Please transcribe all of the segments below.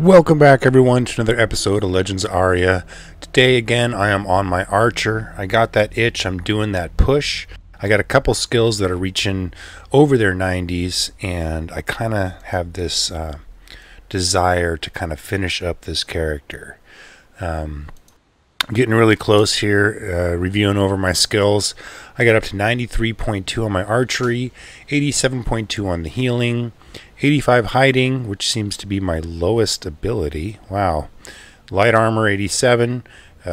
Welcome back everyone to another episode of Legends of Aria. Today again I am on my archer. I got that itch, I'm doing that push. I got a couple skills that are reaching over their 90s and I kind of have this desire to kind of finish up this character. I'm getting really close here, reviewing over my skills. I got up to 93.2 on my archery, 87.2 on the healing, 85 hiding, which seems to be my lowest ability. Wow. Light armor 87,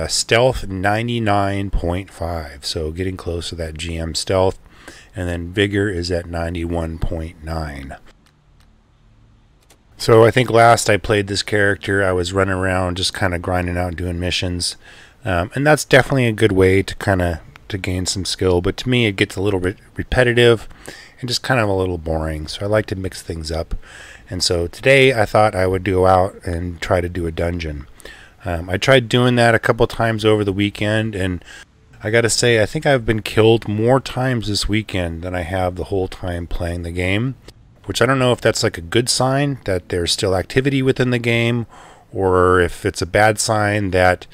stealth 99.5. So getting close to that GM stealth. And then vigor is at 91.9. So I think last I played this character, I was running around just kind of grinding out and doing missions. And that's definitely a good way to kind of to gain some skill. But to me, it gets a little bit repetitive and just kind of a little boring. So I like to mix things up. And so today I thought I would go out and try to do a dungeon. I tried doing that a couple times over the weekend, and I gotta say I think I've been killed more times this weekend than I have the whole time playing the game, which I don't know if that's like a good sign that there's still activity within the game, or if it's a bad sign that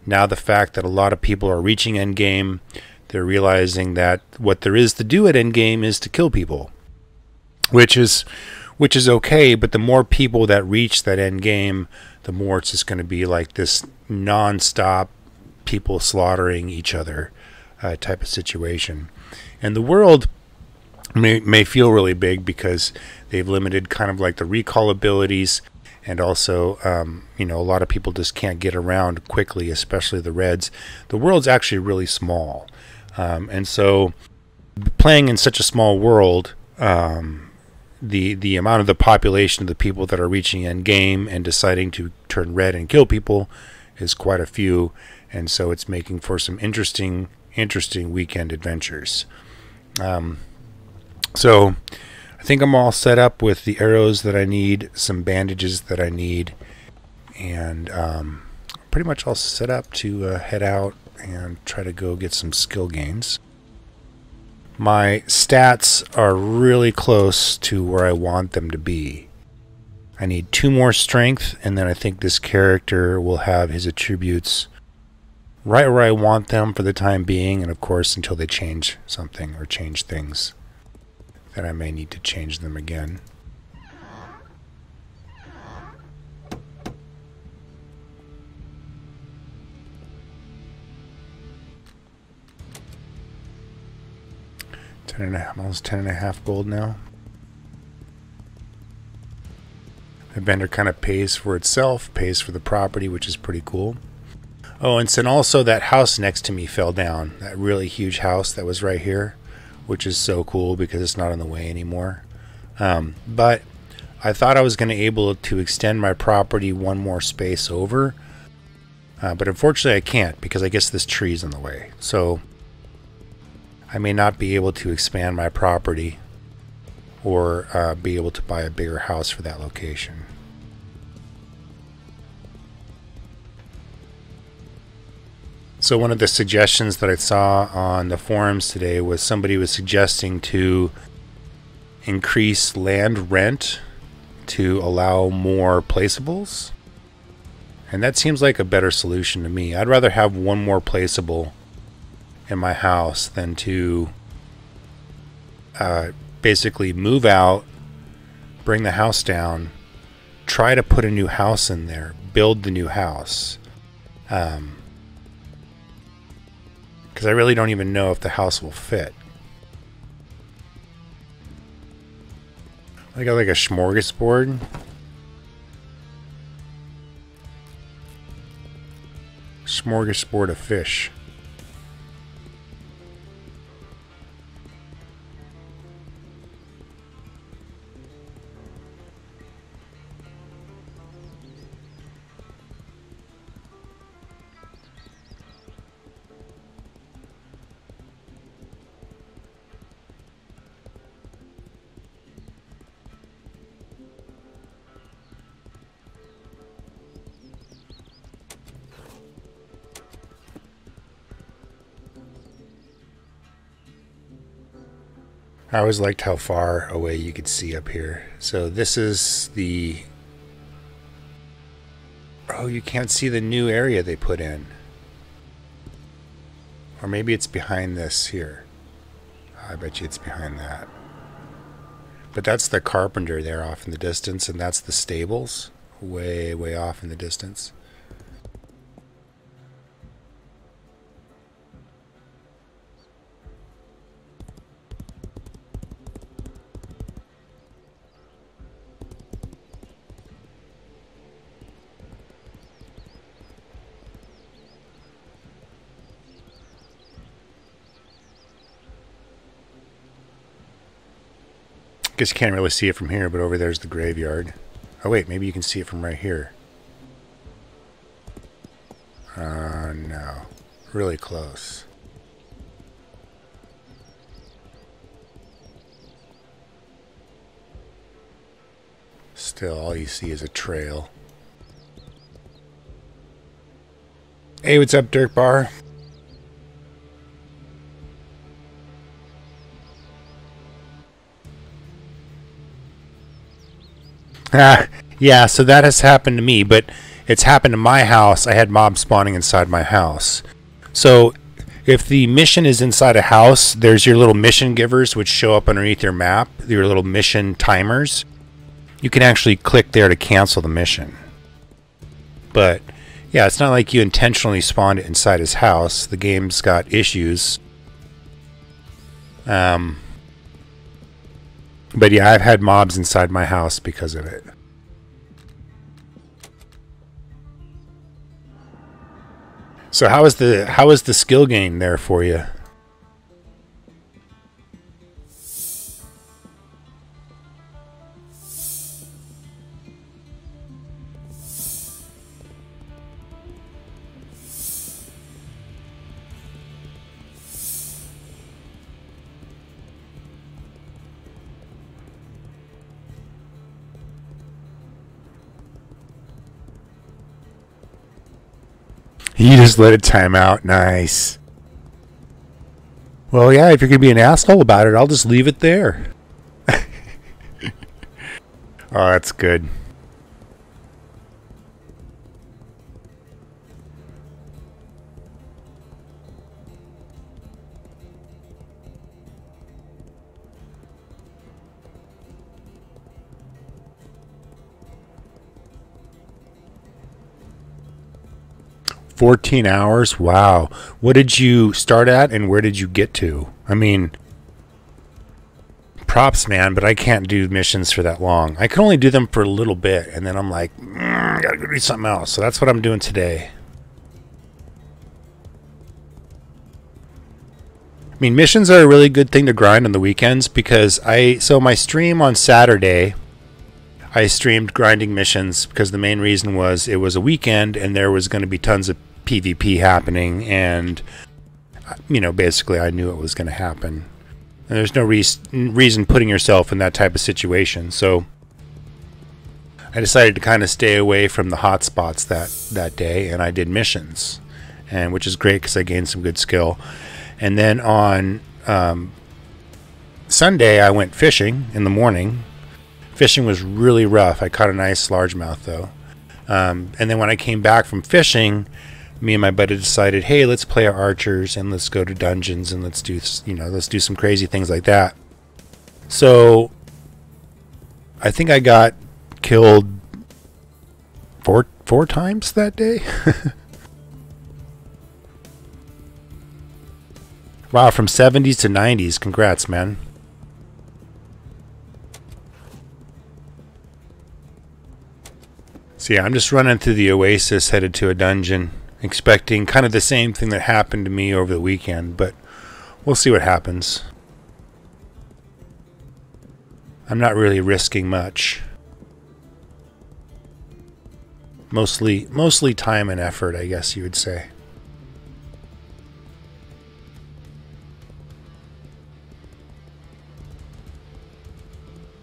now the fact that a lot of people are reaching endgame, they're realizing that what there is to do at endgame is to kill people, which is okay. But the more people that reach that endgame, the more it's just going to be like this non-stop people slaughtering each other type of situation. And the world may feel really big because they've limited kind of like the recall abilities, and also you know, a lot of people just can't get around quickly, especially the reds. The world's actually really small. And so playing in such a small world, the amount of the population of the people that are reaching end game and deciding to turn red and kill people is quite a few, and so it's making for some interesting weekend adventures. So I think I'm all set up with the arrows that I need, some bandages that I need, and pretty much all set up to head out and try to go get some skill gains. My stats are really close to where I want them to be. I need 2 more strength, and then I think this character will have his attributes right where I want them for the time being, and of course until they change something or change things, then I may need to change them again. Almost 10.5 gold now. The vendor kind of pays for itself, pays for the property, which is pretty cool. Oh, and then also that house next to me fell down. That really huge house that was right here, which is so cool because it's not in the way anymore. But I thought I was going to be able to extend my property one more space over, but unfortunately I can't because I guess this tree's in the way. So I may not be able to expand my property or be able to buy a bigger house for that location. So one of the suggestions that I saw on the forums today was somebody was suggesting to increase land rent to allow more placeables. And that seems like a better solution to me. I'd rather have one more placeable in my house than to basically move out, bring the house down, try to put a new house in there, build the new house, because I really don't even know if the house will fit. I got like a smorgasbord. Smorgasbord of fish. I always liked how far away you could see up here. So this is the Oh, you can't see the new area they put in. Or maybe it's behind this here. I bet you it's behind that. But that's the carpenter there off in the distance, and that's the stables way, way off in the distance. Guess you can't really see it from here, but over there's the graveyard. Oh wait, maybe you can see it from right here. No. Really close. Still, all you see is a trail. Hey, what's up, Dirt Bar? Yeah, so that has happened to me, but it's happened to my house. I had mobs spawning inside my house. So if the mission is inside a house, there's your little mission givers which show up underneath your map, your little mission timers. You can actually click there to cancel the mission. But yeah, it's not like you intentionally spawned it inside his house. The game's got issues. But yeah, I've had mobs inside my house because of it. So how is the skill gain there for you? You just let it time out. Nice. Well, yeah, if you're going to be an asshole about it, I'll just leave it there. Oh, that's good. $14? Wow. What did you start at and where did you get to? I mean, props, man, but I can't do missions for that long. I can only do them for a little bit, and then I'm like, I gotta go do something else. So that's what I'm doing today. I mean, missions are a really good thing to grind on the weekends because so my stream on Saturday, I streamed grinding missions because the main reason was it was a weekend and there was going to be tons of PvP happening, and you know, basically I knew it was going to happen. And there's no reason putting yourself in that type of situation. So I decided to kind of stay away from the hot spots that day, and I did missions, and which is great because I gained some good skill. And then on Sunday I went fishing in the morning. Fishing was really rough. I caught a nice largemouth though. And then when I came back from fishing, me and my buddy decided, hey, let's play our archers and let's go to dungeons and let's do some crazy things like that. So I think I got killed four times that day. Wow, from 70s to 90s. Congrats, man. So yeah, I'm just running through the oasis headed to a dungeon, expecting kind of the same thing that happened to me over the weekend, but we'll see what happens. I'm not really risking much. Mostly time and effort, I guess you would say.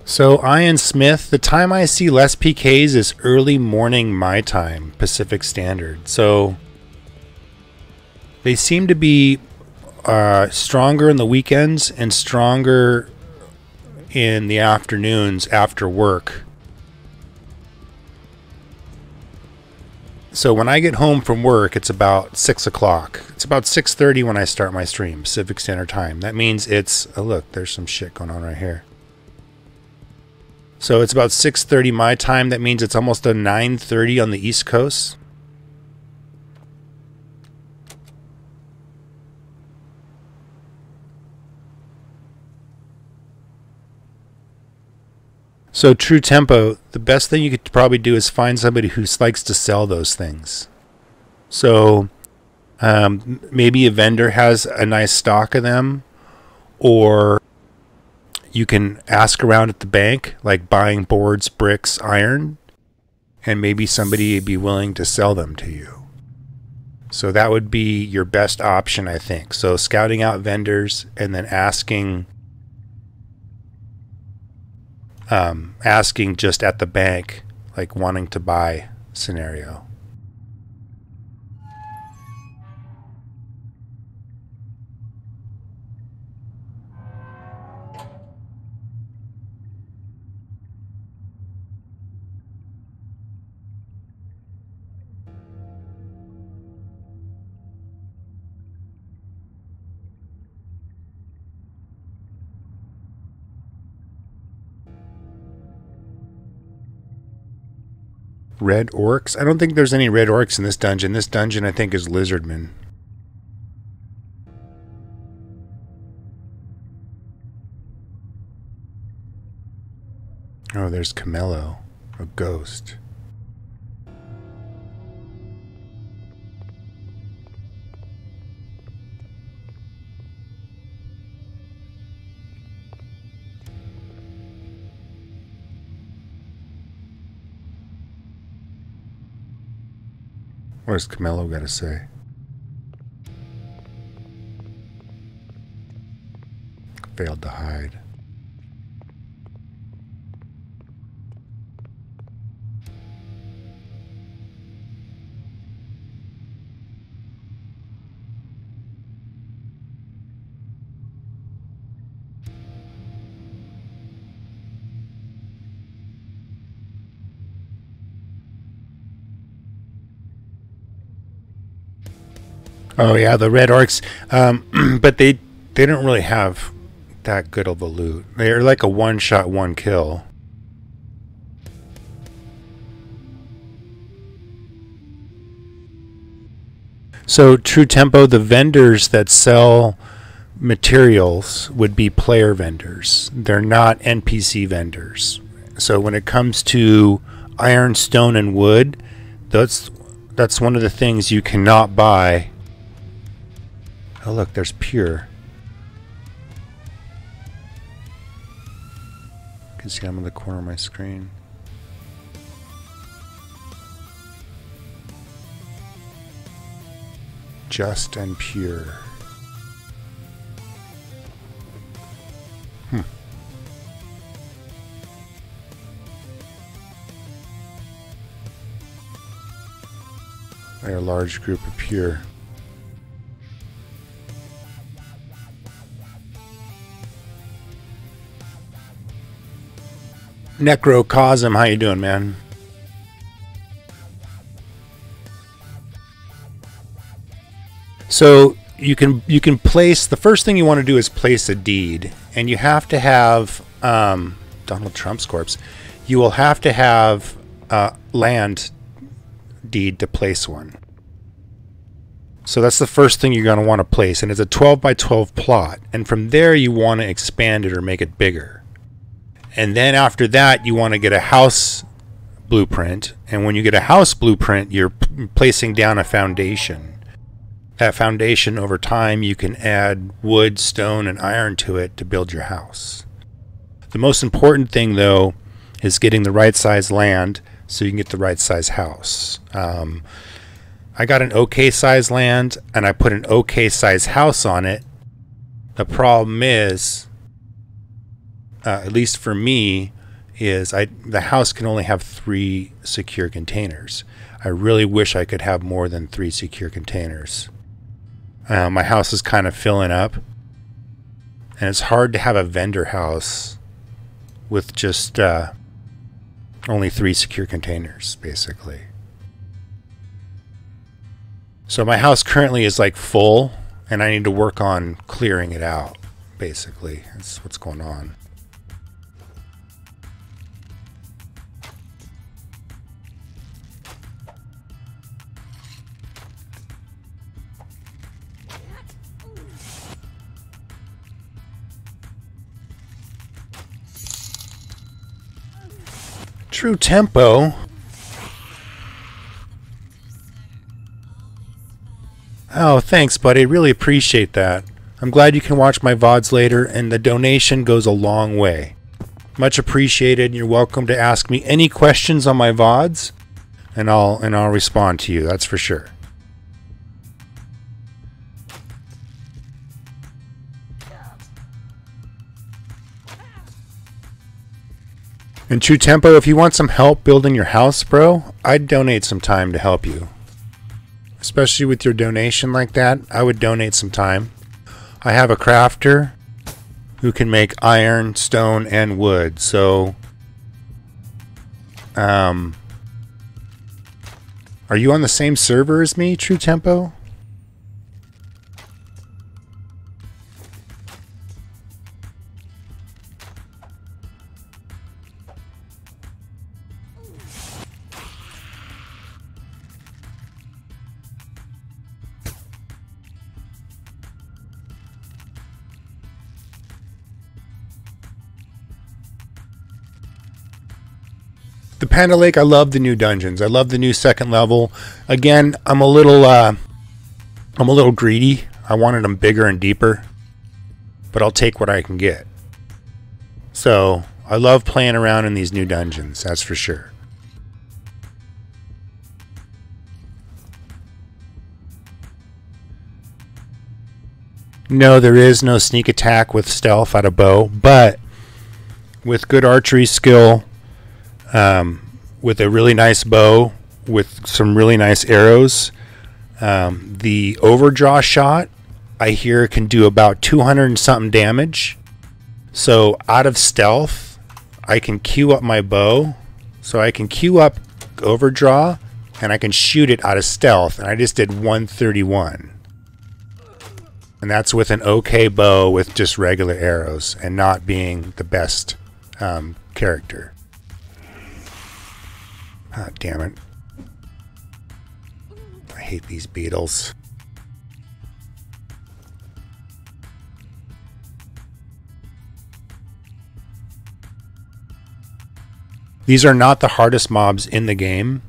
So Ian Smith, the time I see less PKs is early morning my time, Pacific Standard. So they seem to be stronger in the weekends and stronger in the afternoons after work. So when I get home from work, it's about 6 o'clock. It's about 6:30 when I start my stream, Pacific Standard Time. That means it's, oh look, there's some shit going on right here. So it's about 6:30 my time. That means it's almost a 9:30 on the East Coast. So true tempo, the best thing you could probably do is find somebody who likes to sell those things. So maybe a vendor has a nice stock of them, or you can ask around at the bank, like buying boards, bricks, iron, and maybe somebody would be willing to sell them to you. So that would be your best option, I think. So scouting out vendors and then asking just at the bank, like wanting to buy scenario. Red orcs? I don't think there's any red orcs in this dungeon. This dungeon, I think, is lizardmen. Oh, there's Camello, a ghost. What does Camello got to say? Failed to hide. Oh yeah, the red orcs, but they don't really have that good of a loot. They're like a one-shot, one-kill. So true tempo, the vendors that sell materials would be player vendors. They're not NPC vendors. So when it comes to iron, stone, and wood, that's one of the things you cannot buy. Oh look, there's pure. You can see I'm in the corner of my screen. Just and pure. They're a large group of pure. Necrocosm, how you doing, man? So you can place, the first thing you want to do is place a deed, and you have to have Donald Trump's corpse. You will have to have land deed to place one. So that's the first thing you're going to want to place, and it's a 12 by 12 plot, and from there you want to expand it or make it bigger. And then after that, you want to get a house blueprint. And when you get a house blueprint, you're placing down a foundation. That foundation, over time, you can add wood, stone, and iron to it to build your house. The most important thing, though, is getting the right size land so you can get the right size house. I got an okay size land, and I put an okay size house on it. The problem is, at least for me, is the house can only have 3 secure containers. I really wish I could have more than 3 secure containers. My house is kind of filling up, and it's hard to have a vendor house with just only 3 secure containers, basically. So my house currently is like full, and I need to work on clearing it out, basically. That's what's going on. True tempo. Oh, thanks, buddy. Really appreciate that. I'm glad you can watch my VODs later, and the donation goes a long way. Much appreciated. You're welcome to ask me any questions on my VODs, and I'll respond to you. That's for sure. And True Tempo, if you want some help building your house, bro, I'd donate some time to help you. Especially with your donation like that, I would donate some time. I have a crafter who can make iron, stone, and wood. So, are you on the same server as me, True Tempo? The Panda Lake, I love the new dungeons. I love the new second level. Again, I'm a little greedy. I wanted them bigger and deeper, but I'll take what I can get. So I love playing around in these new dungeons. That's for sure. No, there is no sneak attack with stealth out of bow, but with good archery skill. With a really nice bow, with some really nice arrows. The overdraw shot, I hear, can do about 200 and something damage. So out of stealth, I can queue up my bow. So I can queue up overdraw, and I can shoot it out of stealth. And I just did 131. And that's with an okay bow with just regular arrows and not being the best character. Ah, damn it. I hate these beetles. These are not the hardest mobs in the game.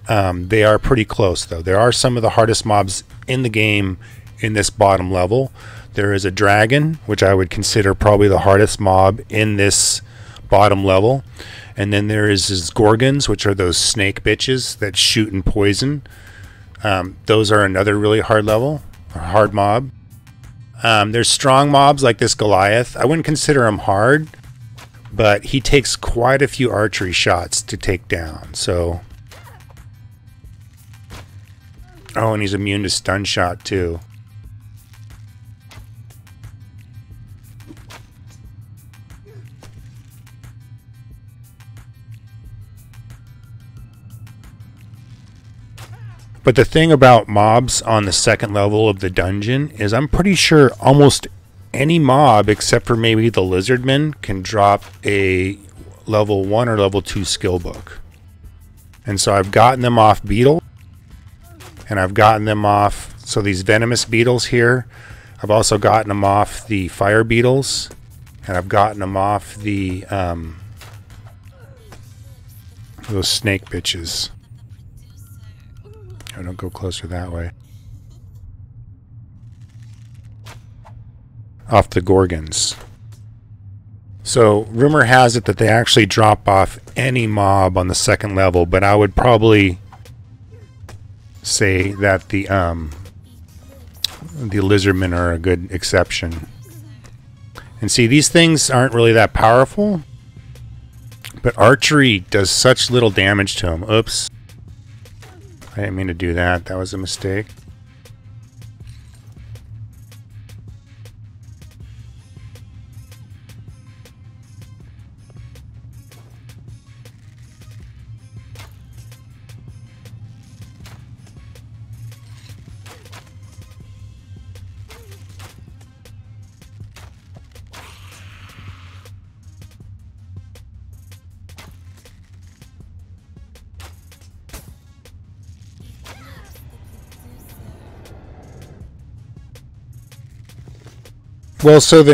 They are pretty close, though. There are some of the hardest mobs in the game in this bottom level. There is a dragon, which I would consider probably the hardest mob in this bottom level. And then there is gorgons, which are those snake bitches that shoot and poison. Those are another really hard level, a hard mob. There's strong mobs like this Goliath. I wouldn't consider him hard, but he takes quite a few archery shots to take down. So, oh, and he's immune to stun shot too. But the thing about mobs on the second level of the dungeon is I'm pretty sure almost any mob except for maybe the lizardmen can drop a level 1 or level 2 skill book. And so I've gotten them off beetle, and I've gotten them off, so these venomous beetles here, I've also gotten them off the fire beetles, and I've gotten them off the those snake bitches. I don't go closer that way. Off the gorgons. So rumor has it that they actually drop off any mob on the second level, but I would probably say that the lizardmen are a good exception. And see, these things aren't really that powerful, but archery does such little damage to them. Oops. I didn't mean to do that. That was a mistake. Well, so the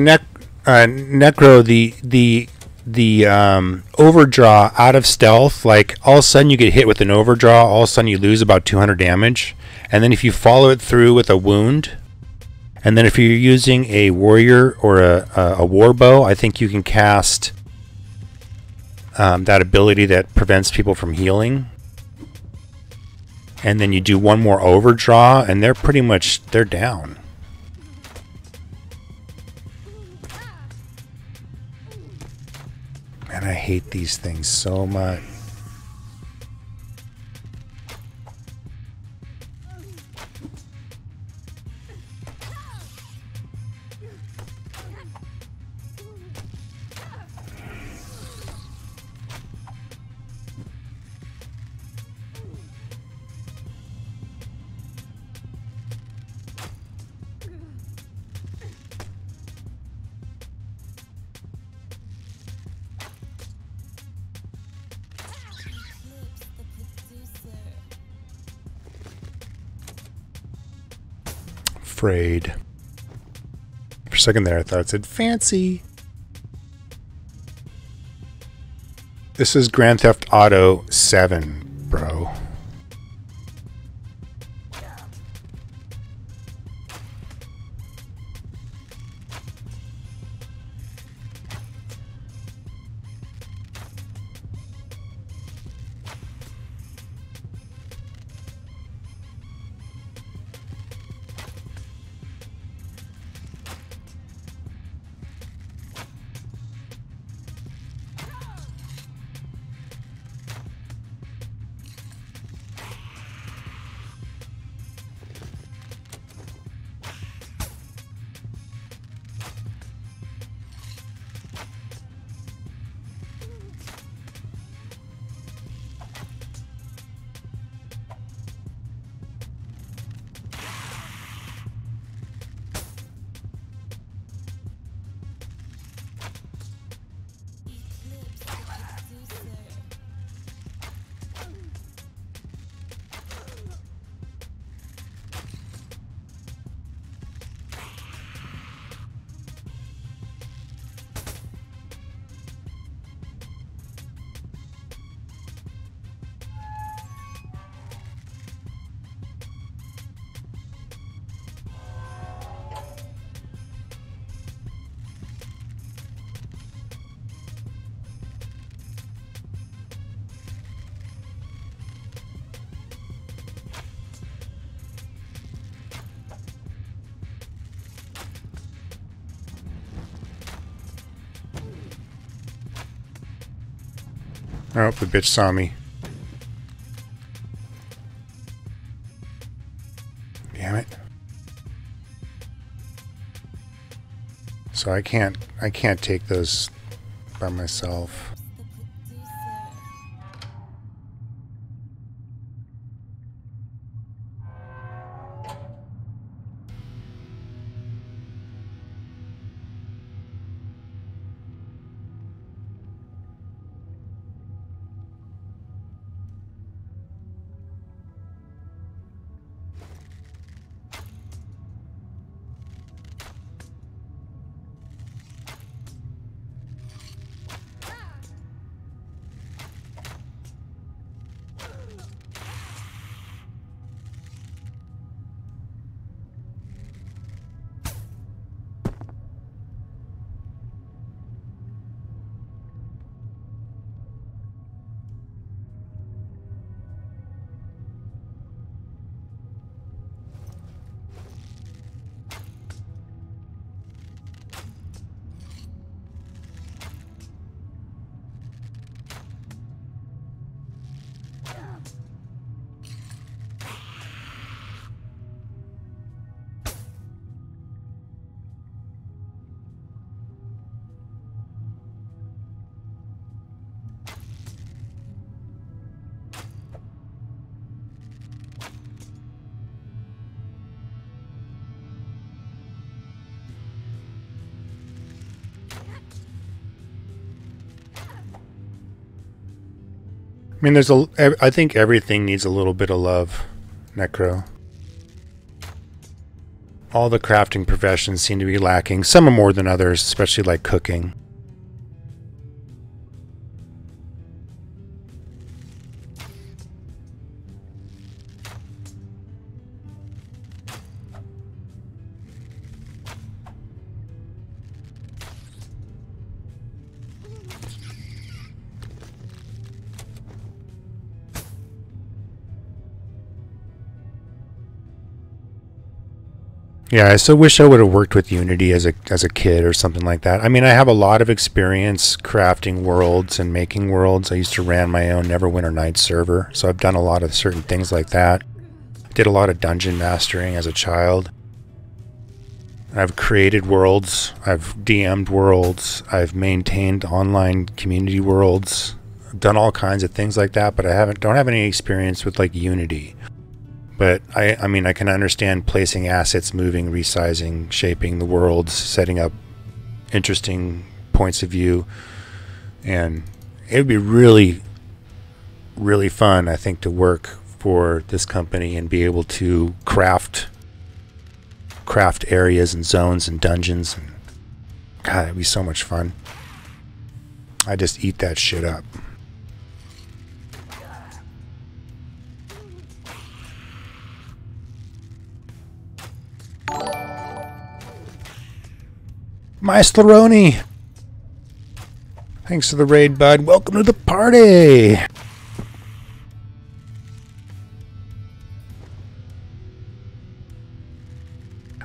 necro, the overdraw out of stealth, like all of a sudden you get hit with an overdraw, all of a sudden you lose about 200 damage, and then if you follow it through with a wound, and then if you're using a warrior or a war bow, I think you can cast that ability that prevents people from healing. And then you do one more overdraw, and they're down. Man, I hate these things so much. Afraid. For a second there, I thought it said fancy. This is Grand Theft Auto 7, bro. Oh, the bitch saw me. Damn it. So I can't take those by myself. I mean, I think everything needs a little bit of love, Necro. all the crafting professions seem to be lacking. Some are more than others, especially like cooking. Yeah, I so wish I would have worked with Unity as a kid or something like that. I mean, I have a lot of experience crafting worlds and making worlds. I used to run my own Neverwinter Nights server, so I've done a lot of certain things like that. Did a lot of dungeon mastering as a child. I've created worlds, I've DM'd worlds, I've maintained online community worlds. I've done all kinds of things like that, but I don't have any experience with like Unity. But I mean, I can understand placing assets, moving, resizing, shaping the worlds, setting up interesting points of view, and it would be really, really fun, I think, to work for this company and be able to craft areas and zones and dungeons. And God, it'd be so much fun. I just eat that shit up. My Slaroni! Thanks for the raid, bud. Welcome to the party!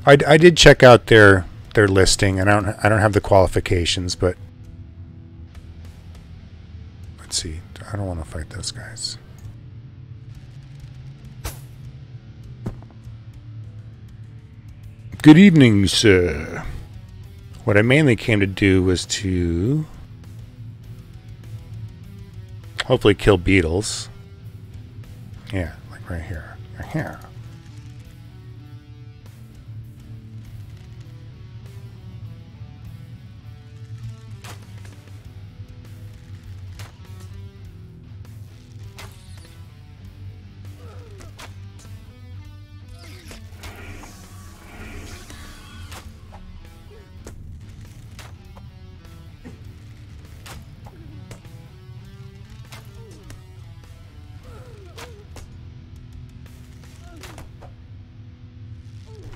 I did check out their listing, and I don't have the qualifications, but let's see. I don't want to fight those guys. Good evening, sir. What I mainly came to do was to hopefully kill beetles. Yeah, like right here. Right here.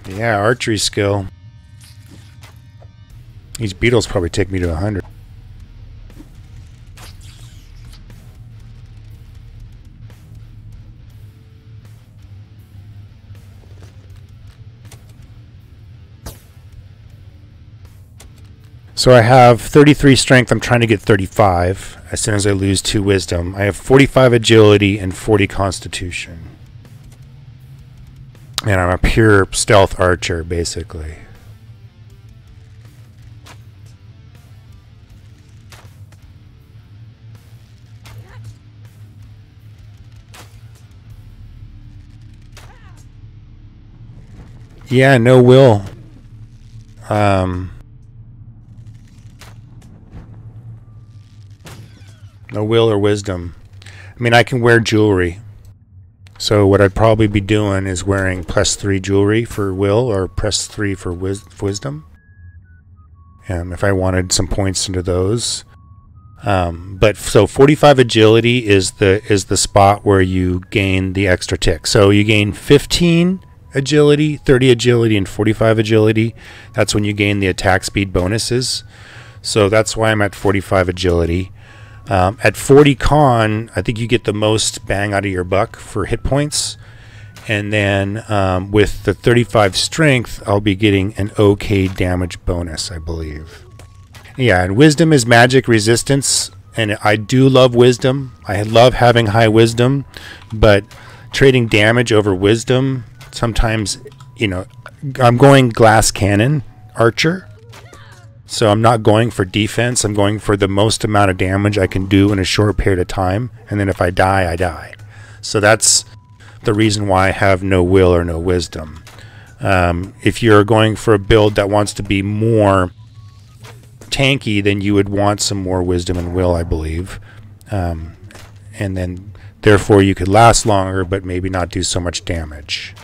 Yeah, archery skill. These beetles probably take me to 100. So I have 33 strength. I'm trying to get 35 as soon as I lose 2 wisdom. I have 45 agility and 40 constitution. And I'm a pure stealth archer, basically. Yeah, no will. No will or wisdom. I mean, I can wear jewelry. So what I'd probably be doing is wearing +3 jewelry for will or +3 for wisdom. If I wanted some points into those. But so 45 agility is the spot where you gain the extra tick. So you gain 15 agility, 30 agility, and 45 agility. That's when you gain the attack speed bonuses. So that's why I'm at 45 agility. At 40 con, I think you get the most bang out of your buck for hit points. And then with the 35 strength, I'll be getting an okay damage bonus, I believe. Yeah, and wisdom is magic resistance. And I do love wisdom. I love having high wisdom. But trading damage over wisdom, sometimes, you know, I'm going glass cannon archer. So I'm not going for defense. I'm going for the most amount of damage I can do in a short period of time. And then if I die, I die. So that's the reason why I have no will or no wisdom. If you're going for a build that wants to be more tanky, then you would want some more wisdom and will, I believe. And then therefore you could last longer, but maybe not do so much damage.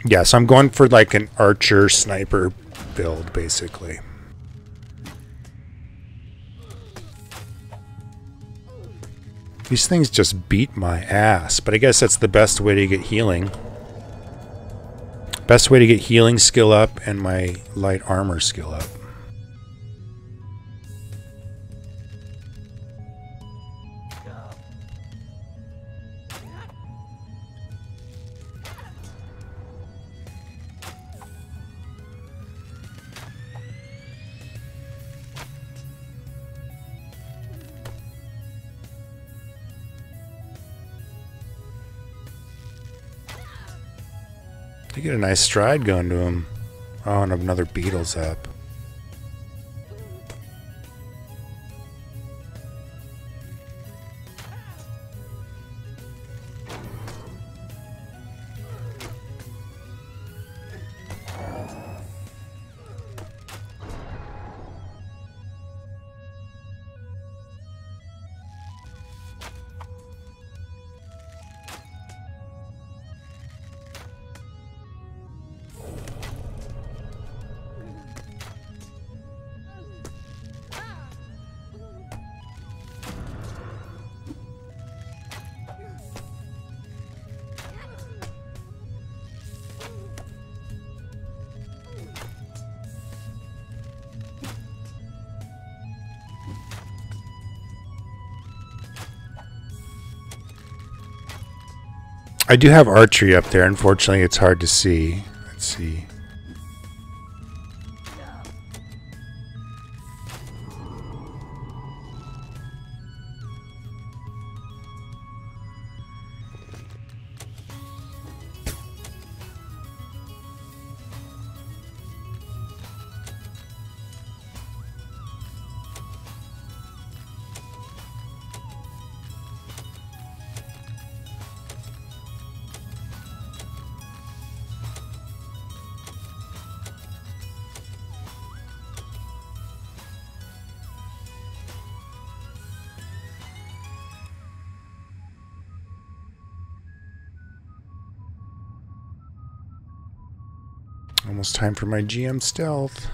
Yeah, so I'm going for like an archer sniper build, basically. These things just beat my ass, but I guess that's the best way to get healing. Best way to get healing skill up and my light armor skill up. You get a nice stride going to him. Oh, and another beetle's up. I do have archery up there. Unfortunately, it's hard to see. Let's see. Almost time for my GM stealth.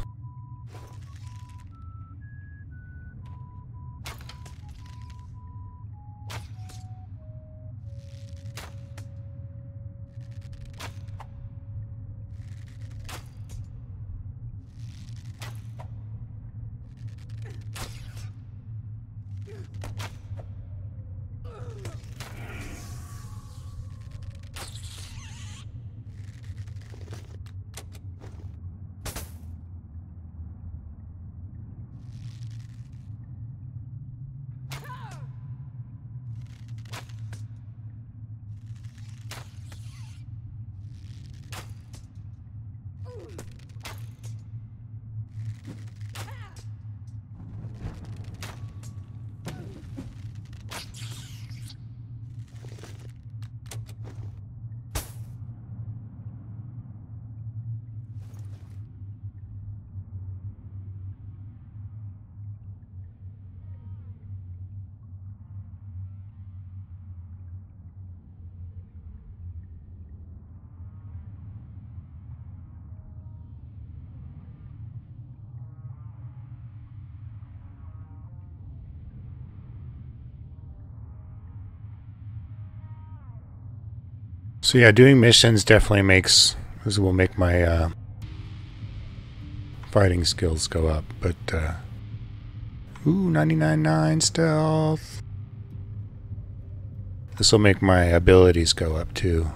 So yeah, doing missions definitely will make my fighting skills go up. But ooh, 99.9 stealth. This will make my abilities go up too.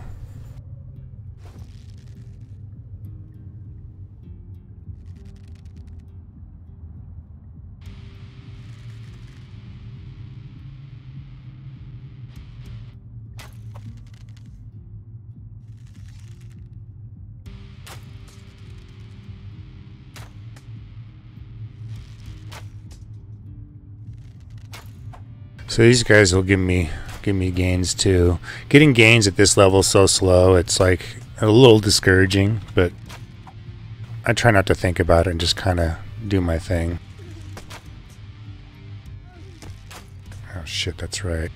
So these guys will give me gains too. Getting gains at this level is so slow, it's like a little discouraging, but I try not to think about it and just kind of do my thing. Oh shit, that's right.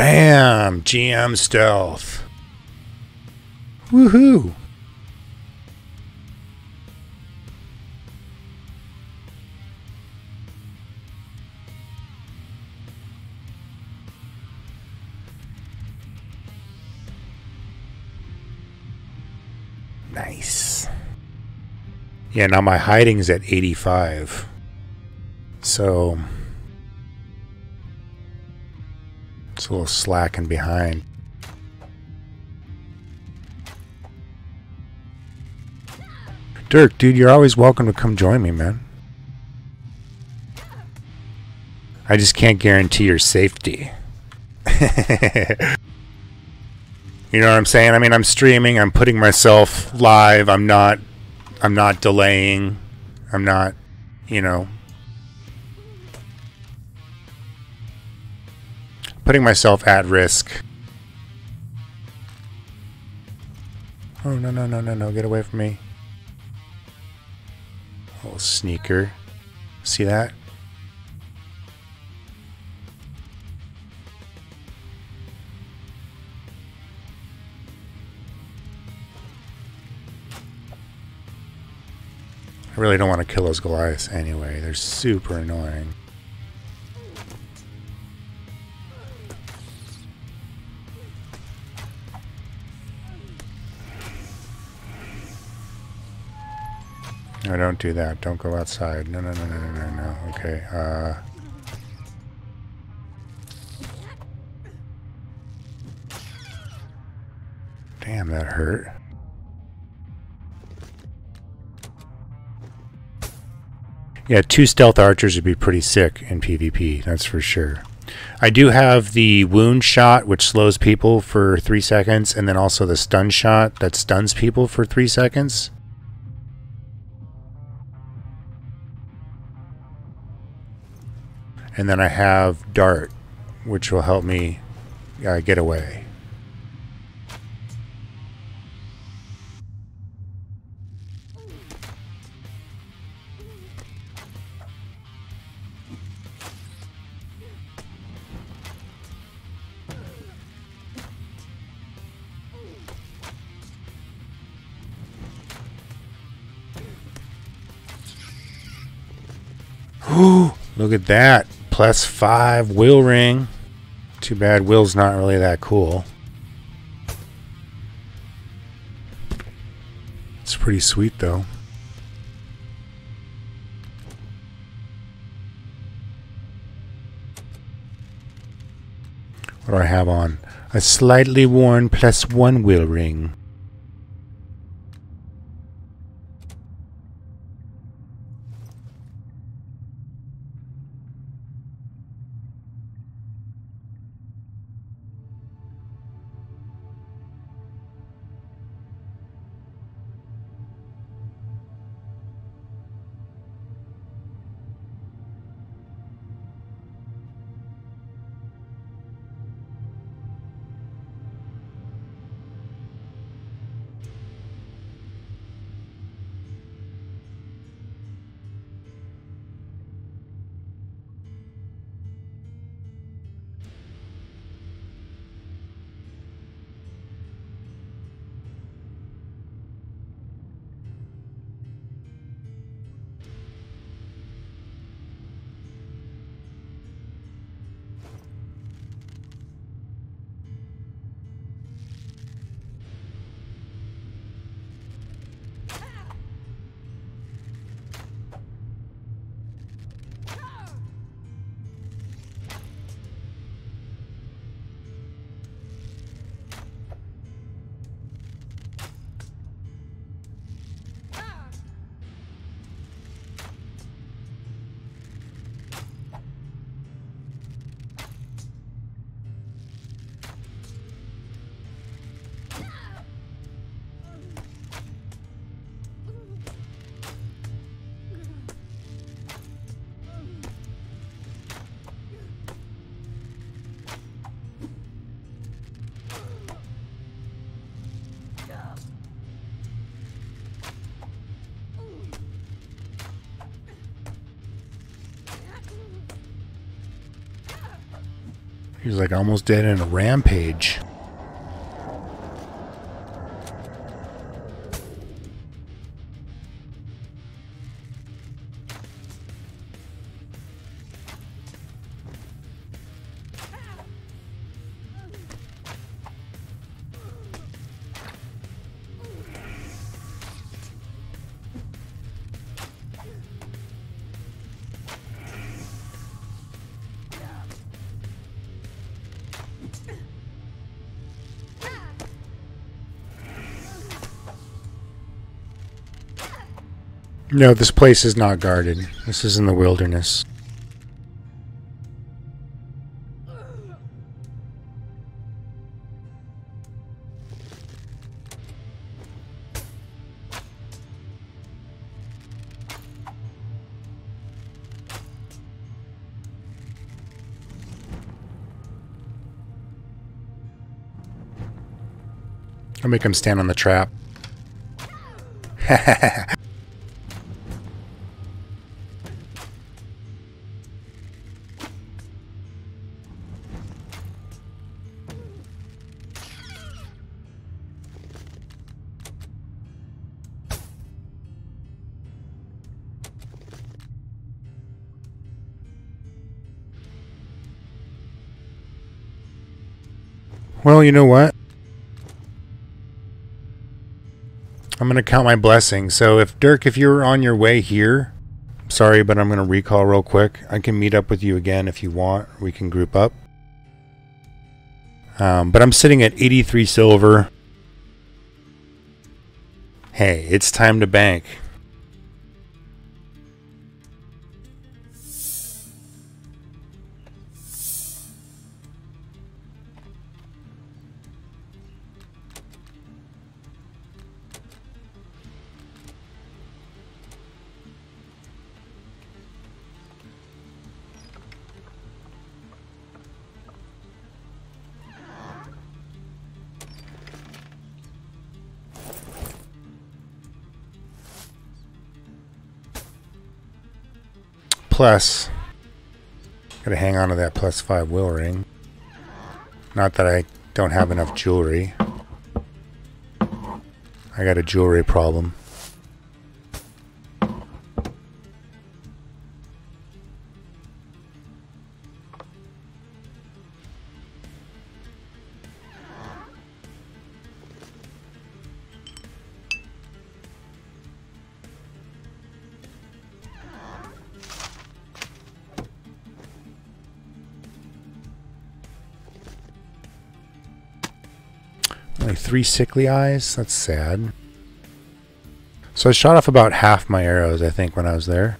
Bam! GM stealth. Woohoo! Nice. Yeah, now my hiding's at 85. So it's a little slacking behind. Dirk, dude, you're always welcome to come join me, man. I just can't guarantee your safety. You know what I'm saying? I mean, I'm streaming, I'm putting myself live, I'm not delaying. I'm not, you know, putting myself at risk. Oh, no, no, no, no, no. Get away from me. Little sneaker. See that? I really don't want to kill those Goliaths anyway. They're super annoying. No, don't do that. Don't go outside. No, no, no, no, no, no, no. Okay, damn, that hurt. Yeah, 2 stealth archers would be pretty sick in PvP, that's for sure. I do have the wound shot, which slows people for 3 seconds, and then also the stun shot that stuns people for 3 seconds. And then I have dart, which will help me get away. Ooh, look at that. +5 will ring. Too bad Will's not really that cool. It's pretty sweet though. What do I have on? A slightly worn +1 will ring. He's like almost dead in a rampage. No, this place is not guarded. This is in the wilderness. I'll make him stand on the trap. Well, you know what? I'm going to count my blessings. So if Dirk, if you're on your way here, sorry, but I'm going to recall real quick. I can meet up with you again if you want. We can group up. But I'm sitting at 83 silver. Hey, it's time to bank. Plus, gotta hang on to that +5 will ring. Not that I don't have enough jewelry. I got a jewelry problem. Only 3 sickly eyes? That's sad. So I shot off about half my arrows, I think, when I was there.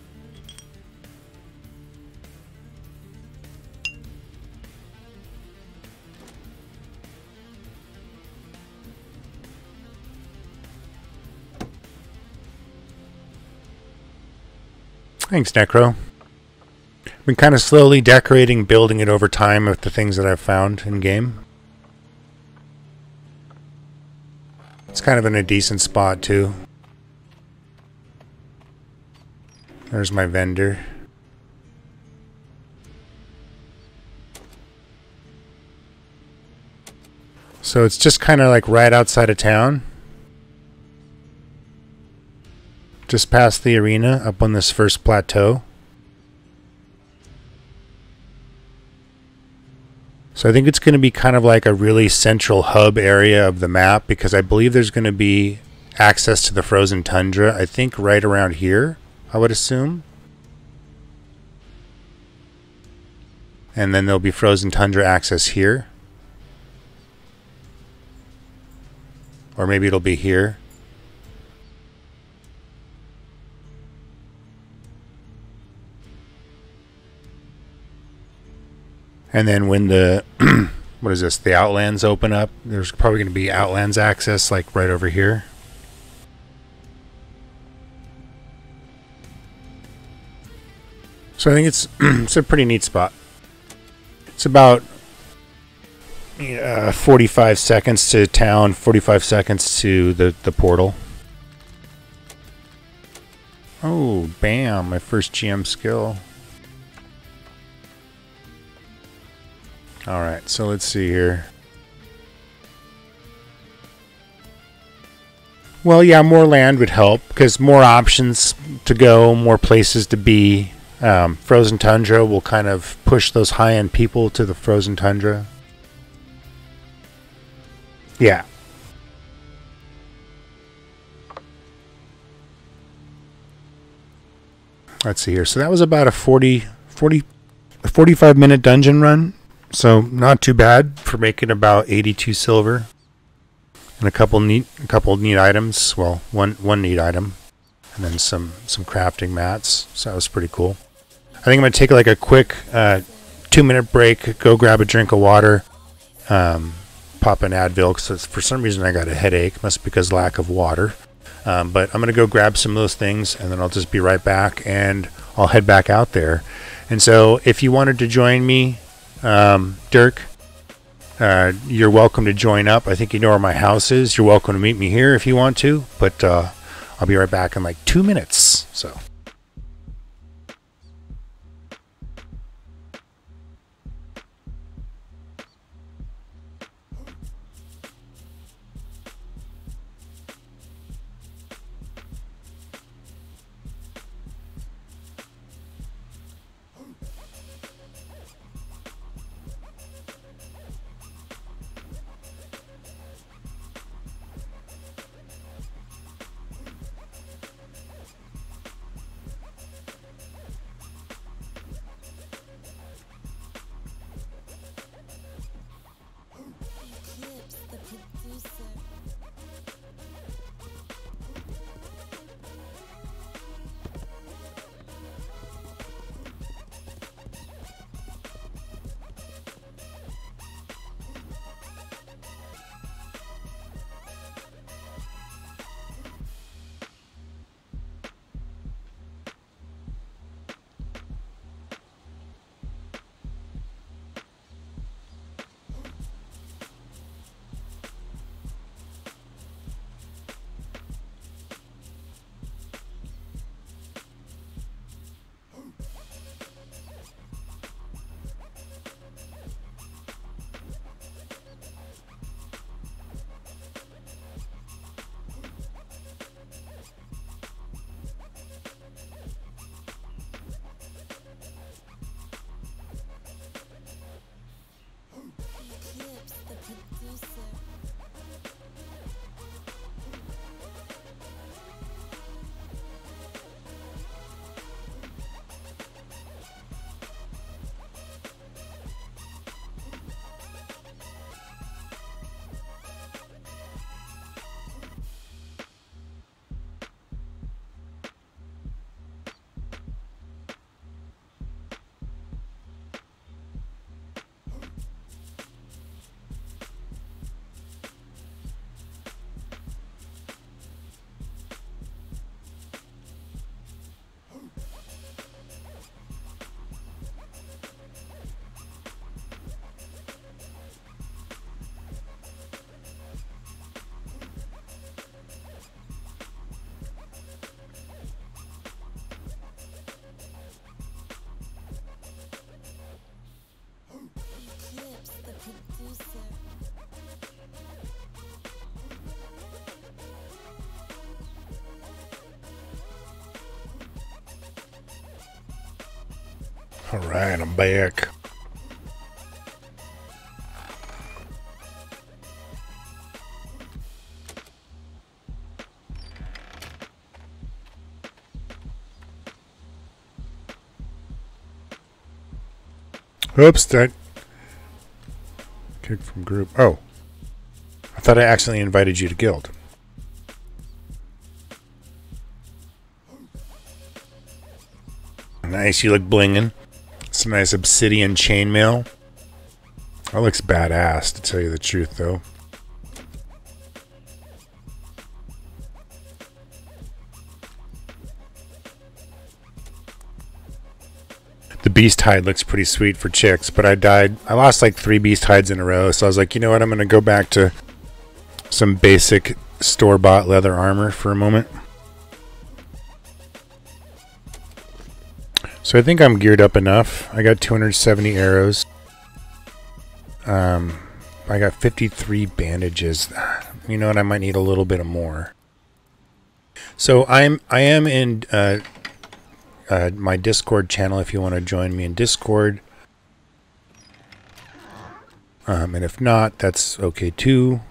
Thanks, Necro. Been kind of slowly decorating, building it over time with the things that I've found in game. It's kind of in a decent spot too. There's my vendor. So it's just kind of like right outside of town. Just past the arena, up on this first plateau. So I think it's going to be kind of like a really central hub area of the map, because I believe there's going to be access to the frozen tundra, I think right around here, I would assume. And then there'll be frozen tundra access here. Or maybe it'll be here. And then when the, what is this, the Outlands open up, there's probably going to be Outlands access like right over here. So I think it's a pretty neat spot. It's about 45 seconds to town, 45 seconds to the portal. Oh, bam, my first GM skill. Alright, so let's see here. Well, yeah, more land would help because more options to go, more places to be. Frozen Tundra will kind of push those high-end people to the Frozen Tundra. Yeah. Let's see here. So that was about a 45-minute dungeon run. So not too bad for making about 82 silver. And a couple neat items. Well, one neat item. And then some crafting mats. So that was pretty cool. I think I'm going to take like a quick 2-minute break, go grab a drink of water, pop an Advil, because for some reason I got a headache. Must be because lack of water. But I'm going to go grab some of those things, and then I'll just be right back, and I'll head back out there. And so if you wanted to join me, Dirk, you're welcome to join up. I think you know where my house is. You're welcome to meet me here if you want to, but I'll be right back in like 2 minutes. So. Alright, I'm back. Oops, that kick from group. Oh, I thought I accidentally invited you to guild. Nice, you look blingin'. Some nice obsidian chainmail. That looks badass, to tell you the truth, though. The beast hide looks pretty sweet for chicks, but I died. I lost like 3 beast hides in a row, so I was like, you know what? I'm going to go back to some basic store-bought leather armor for a moment. So I think I'm geared up enough. I got 270 arrows. I got 53 bandages. You know what? I might need a little bit of more. So I am in my Discord channel if you want to join me in Discord. And if not, that's okay too.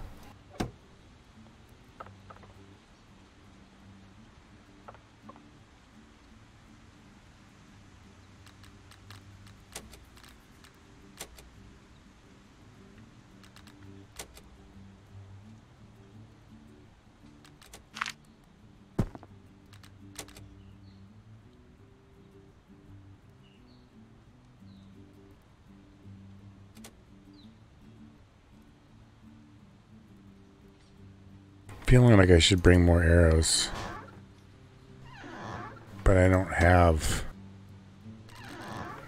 Feeling like I should bring more arrows, but I don't have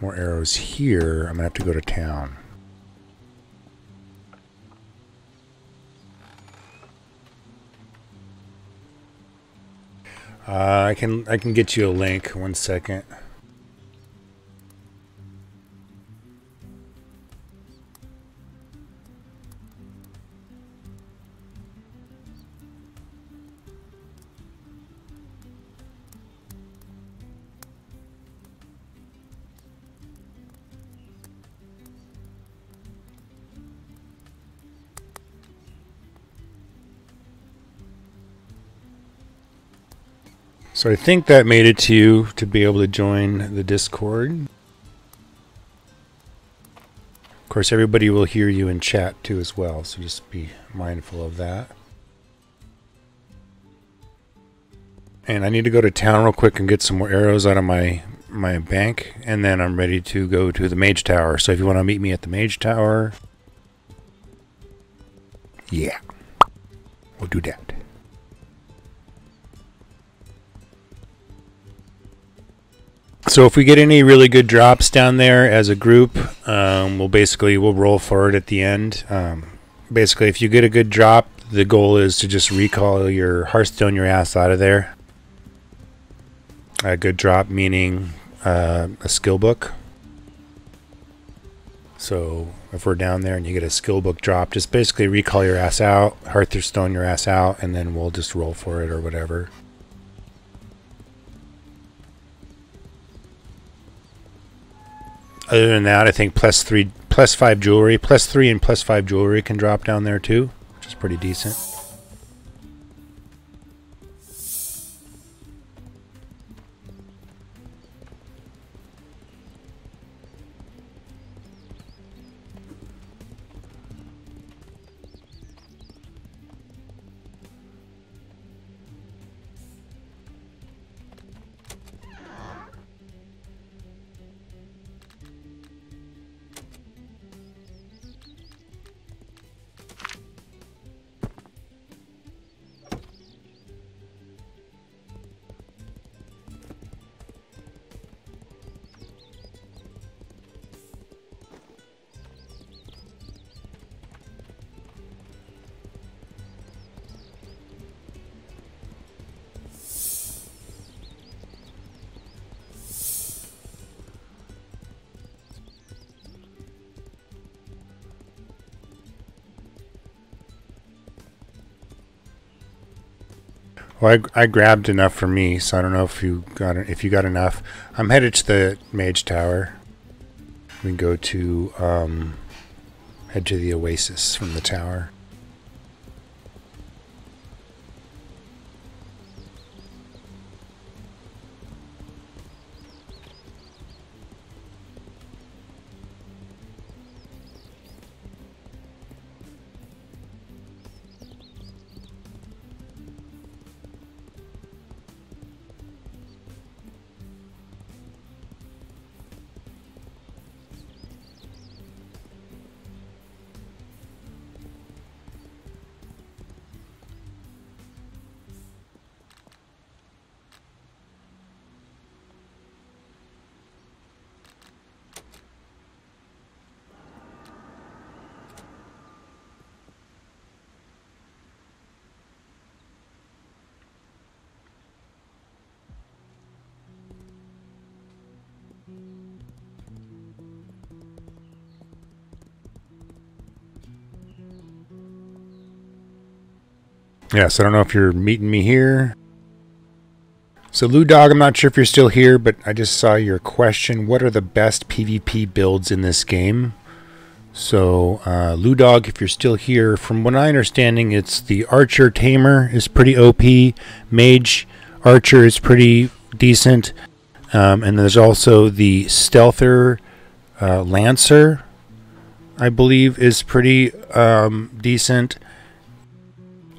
more arrows here. I'm gonna have to go to town. I can get you a link. 1 second. So I think that made it to you to be able to join the Discord. Of course, everybody will hear you in chat too as well, so just be mindful of that. And I need to go to town real quick and get some more arrows out of my bank, and then I'm ready to go to the Mage Tower. So if you want to meet me at the Mage Tower, yeah, we'll do that. So if we get any really good drops down there as a group, we'll roll forward at the end. Basically, if you get a good drop, the goal is to just recall your Hearthstone your ass out of there. A good drop meaning a skill book. So if we're down there and you get a skill book drop, just basically recall your ass out, Hearthstone your ass out, and then we'll just roll for it or whatever. Other than that, I think +3, +5 jewelry, +3 and +5 jewelry can drop down there too, which is pretty decent. Well, I grabbed enough for me, so I don't know if you got enough. I'm headed to the Mage Tower. We can go to head to the Oasis from the tower. Yes, I don't know if you're meeting me here. So Lou Dog, I'm not sure if you're still here, but I just saw your question. What are the best PvP builds in this game? So Lou Dog, if you're still here, from what I understanding, it's the Archer Tamer is pretty OP. Mage Archer is pretty decent. And there's also the Stealther Lancer, I believe, is pretty decent.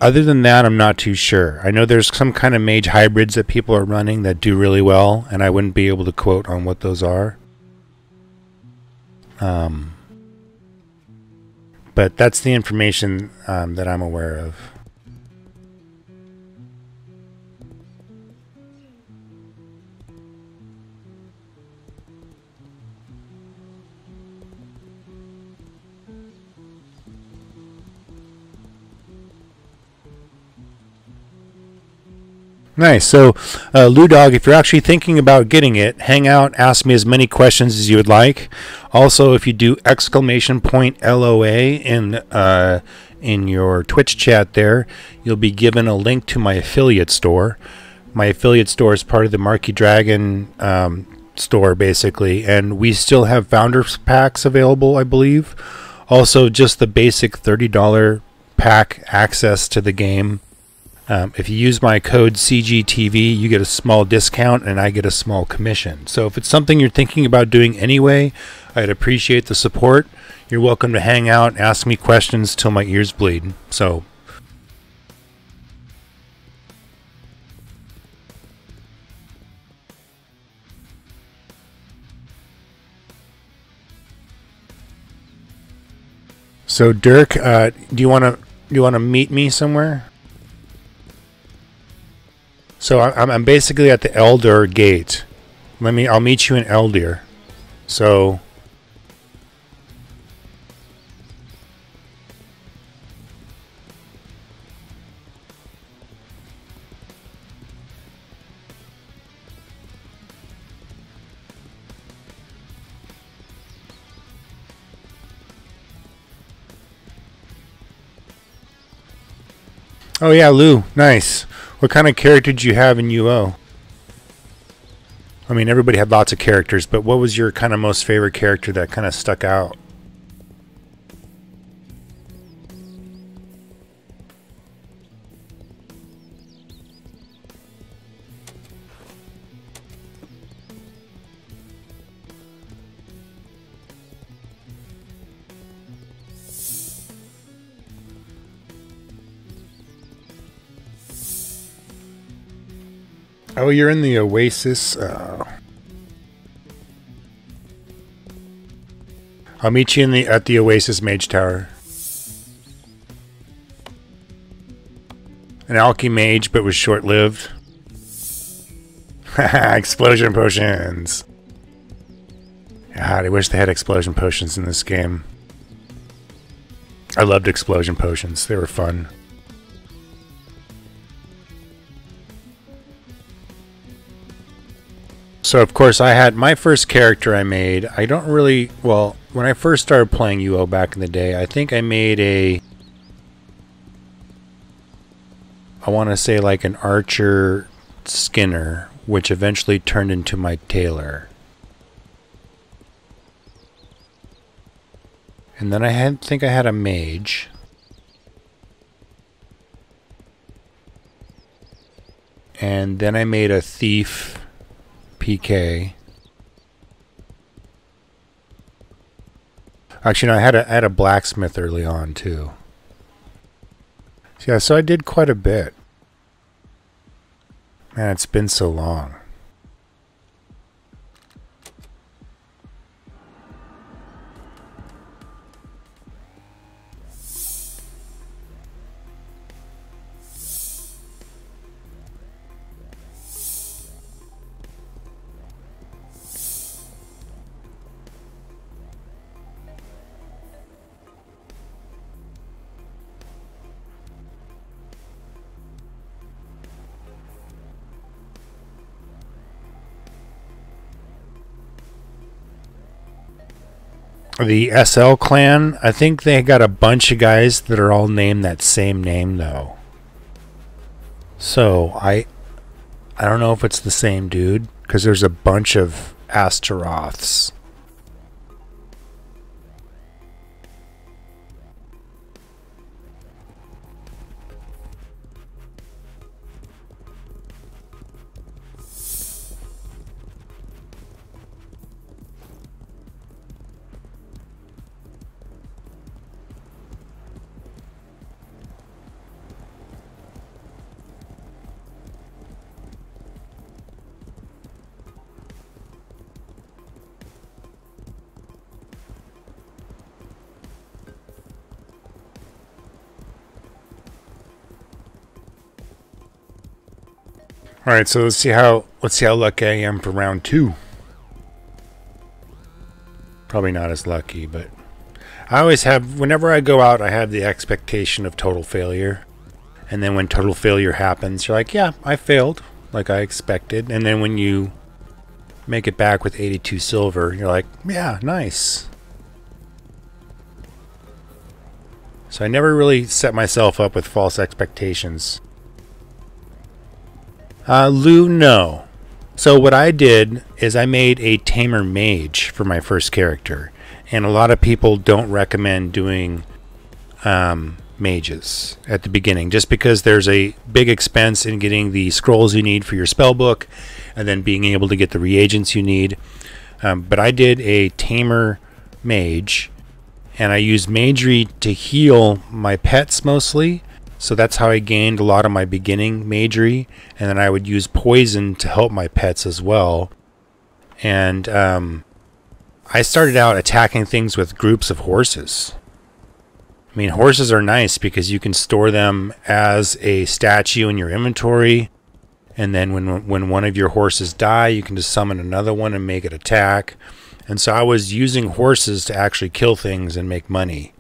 Other than that, I'm not too sure. I know there's some kind of mage hybrids that people are running that do really well, and I wouldn't be able to quote on what those are. But that's the information that I'm aware of. Nice. So, Lou Dog, if you're actually thinking about getting it, hang out, ask me as many questions as you would like. Also, if you do !LOA in your Twitch chat there, you'll be given a link to my affiliate store. My affiliate store is part of the Marquee Dragon store, basically, and we still have Founders Packs available, I believe. Also, just the basic $30 pack access to the game. If you use my code CGTV, you get a small discount and I get a small commission. So if it's something you're thinking about doing anyway, I'd appreciate the support. You're welcome to hang out and ask me questions till my ears bleed. So Dirk, do you want to meet me somewhere? So I'm basically at the Elder Gate. I'll meet you in Eldir. So oh yeah, Lou, nice. What kind of character did you have in UO? I mean, everybody had lots of characters, but what was your kind of most favorite character that kind of stuck out? Oh, you're in the Oasis. I'll meet you at the Oasis Mage Tower. An Alky Mage, but was short-lived. Haha, explosion potions. God, I wish they had explosion potions in this game. I loved explosion potions. They were fun. So, of course, I had my first character I made. I don't really... Well, when I first started playing UO back in the day, I think I made a... I want to say like an Archer Skinner, which eventually turned into my Tailor. And then I think I had a Mage. And then I made a Thief... PK. Actually, no, I had a blacksmith early on too. Yeah, so I did quite a bit. Man, it's been so long. The SL clan, I think they got a bunch of guys that are all named that same name, though. So I don't know if it's the same dude, because there's a bunch of Astaroths. All right, so let's see how lucky I am for round 2. Probably not as lucky, but I always have, whenever I go out, I have the expectation of total failure. And then when total failure happens, you're like, yeah, I failed like I expected. And then when you make it back with 82 silver, you're like, yeah, nice. So I never really set myself up with false expectations. Lou, no. So what I did is I made a tamer mage for my first character. And a lot of people don't recommend doing mages at the beginning, just because there's a big expense in getting the scrolls you need for your spell book and then being able to get the reagents you need. But I did a tamer mage, and I used magery to heal my pets mostly. So that's how I gained a lot of my beginning magery, and then I would use poison to help my pets as well. And I started out attacking things with groups of horses. I mean, horses are nice because you can store them as a statue in your inventory, and then when one of your horses die, you can just summon another one and make it attack. And so I was using horses to actually kill things and make money.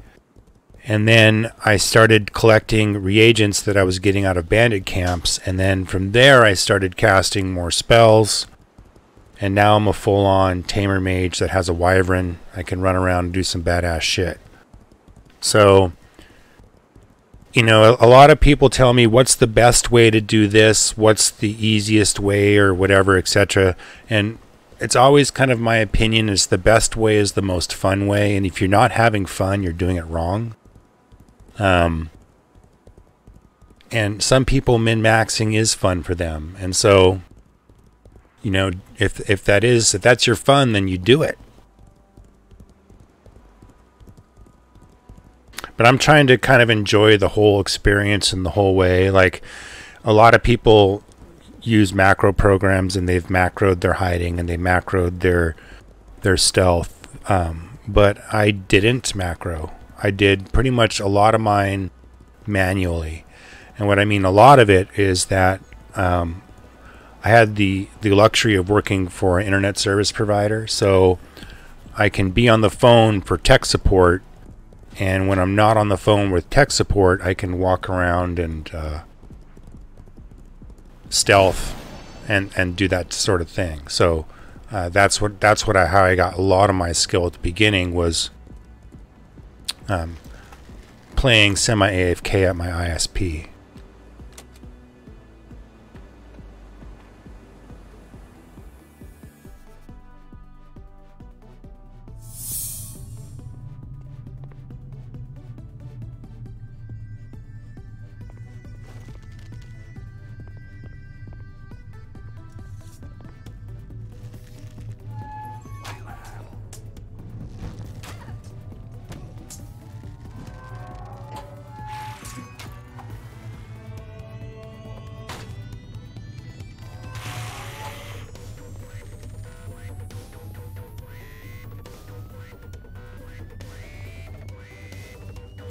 And then I started collecting reagents that I was getting out of bandit camps. And then from there, I started casting more spells. And now I'm a full-on tamer mage that has a wyvern. I can run around and do some badass shit. So, you know, a lot of people tell me, what's the best way to do this? What's the easiest way or whatever, etc. And it's always kind of my opinion is the best way is the most fun way. And if you're not having fun, you're doing it wrong. And some people min-maxing is fun for them, and so, you know, if that's your fun, then you do it. But I'm trying to kind of enjoy the whole experience and the whole way. Like, a lot of people use macro programs and they've macroed their hiding and they macroed their stealth, but I didn't macro. I did pretty much a lot of mine manually. And what I mean a lot of it is that I had the luxury of working for an internet service provider, so I can be on the phone for tech support, and when I'm not on the phone with tech support, I can walk around and stealth and do that sort of thing. So how I got a lot of my skill at the beginning was playing semi-AFK at my ISP.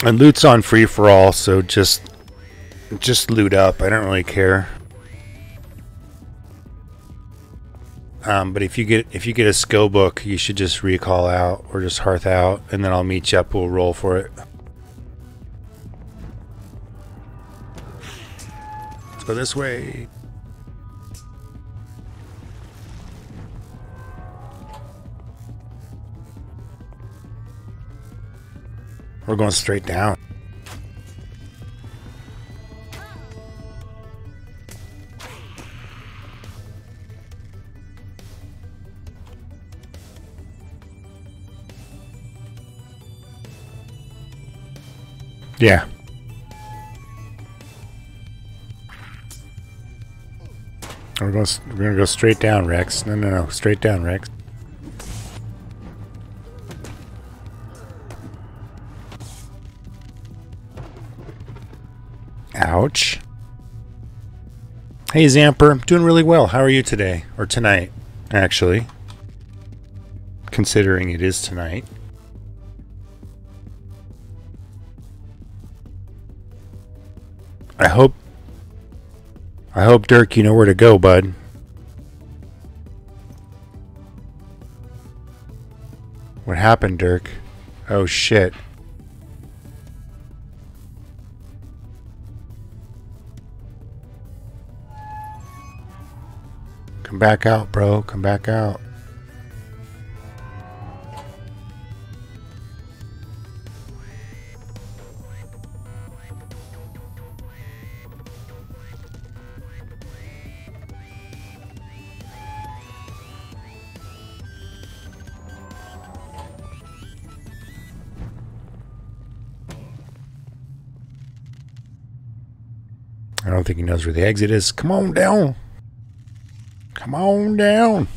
And loot's on free for all, so just loot up. I don't really care. But if you get a skill book, you should just recall out or just hearth out, and then I'll meet you up. We'll roll for it. Let's go this way. We're going straight down. Yeah. We're gonna go straight down, Rex. No. Straight down, Rex. Ouch. Hey, Zamper. Doing really well. How are you today? Or tonight, actually. Considering it is tonight. I hope, Dirk, you know where to go, bud. What happened, Dirk? Oh, shit. Come back out, bro. Come back out. I don't think he knows where the exit is. Come on down. Come on down.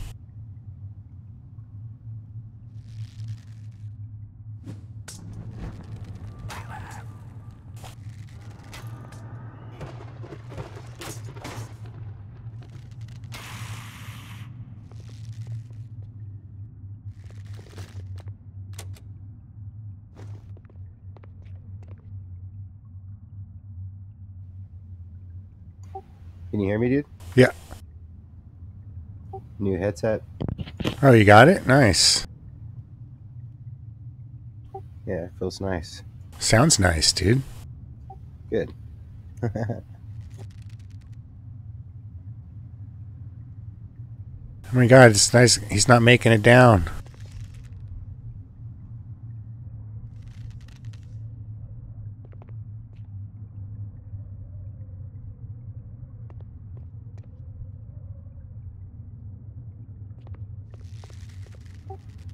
Can you hear me, dude? Yeah. New headset? Oh, you got it? Nice. Yeah, it feels nice. Sounds nice, dude. Good. Oh my god, it's nice. He's not making it down.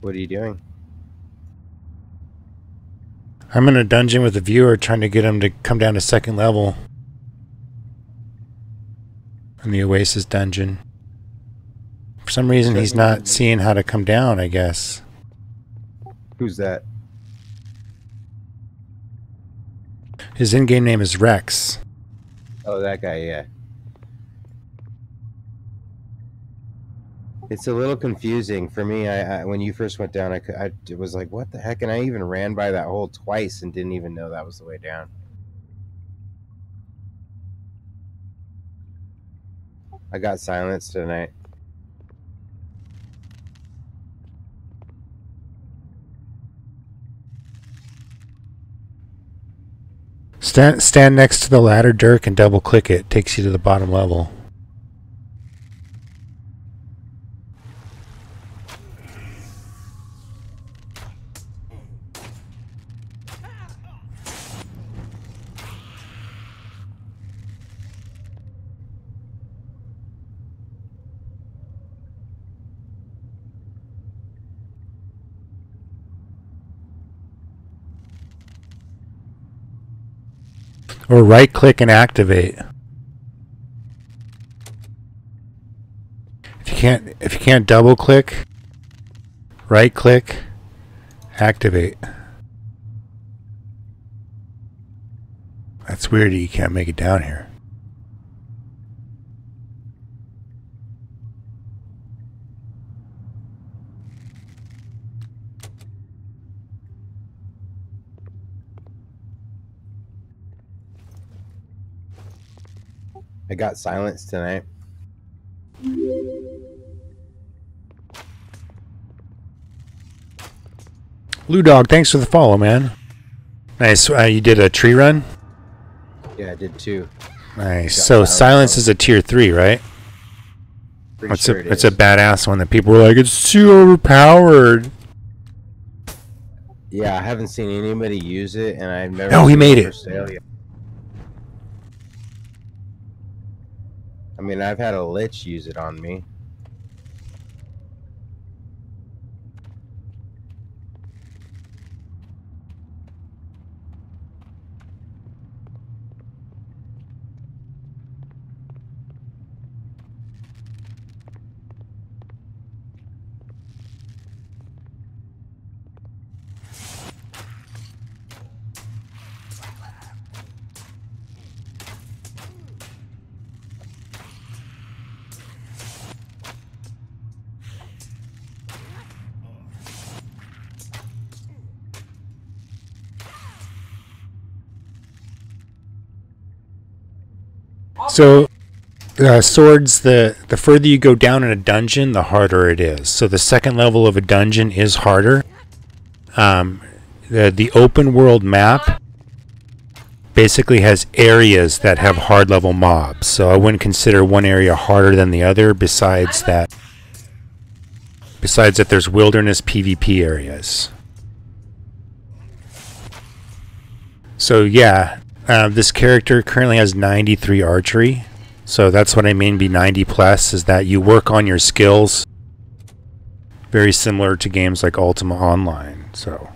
What are you doing? I'm in a dungeon with a viewer trying to get him to come down to second level. In the Oasis dungeon. For some reason, he's not seeing how to come down, I guess. Who's that? His in-game name is Rex. Oh, that guy, yeah. It's a little confusing for me. I when you first went down, I was like, what the heck? And I even ran by that hole twice and didn't even know that was the way down. I got silenced tonight. Stand next to the ladder, Dirk, and double-click it. Takes you to the bottom level. Or right-click and activate. If you can't double-click, right-click, activate. That's weird that you can't make it down here. I got silenced tonight. Blue Dog, thanks for the follow, man. Nice. You did a tree run? Yeah, I did too. Nice. So silence is a tier 3, right? It's Sure a badass one that people were like, it's too overpowered. Yeah, I haven't seen anybody use it, and I've never. Oh, he made it. For sale yet. I mean, I've had a lich use it on me. So swords, the further you go down in a dungeon, the harder it is. So the second level of a dungeon is harder. The open world map basically has areas that have hard level mobs. So I wouldn't consider one area harder than the other. Besides that, there's wilderness PvP areas. So yeah, this character currently has 93 archery. So that's what I mean by 90 plus, is that you work on your skills. Very similar to games like Ultima Online. So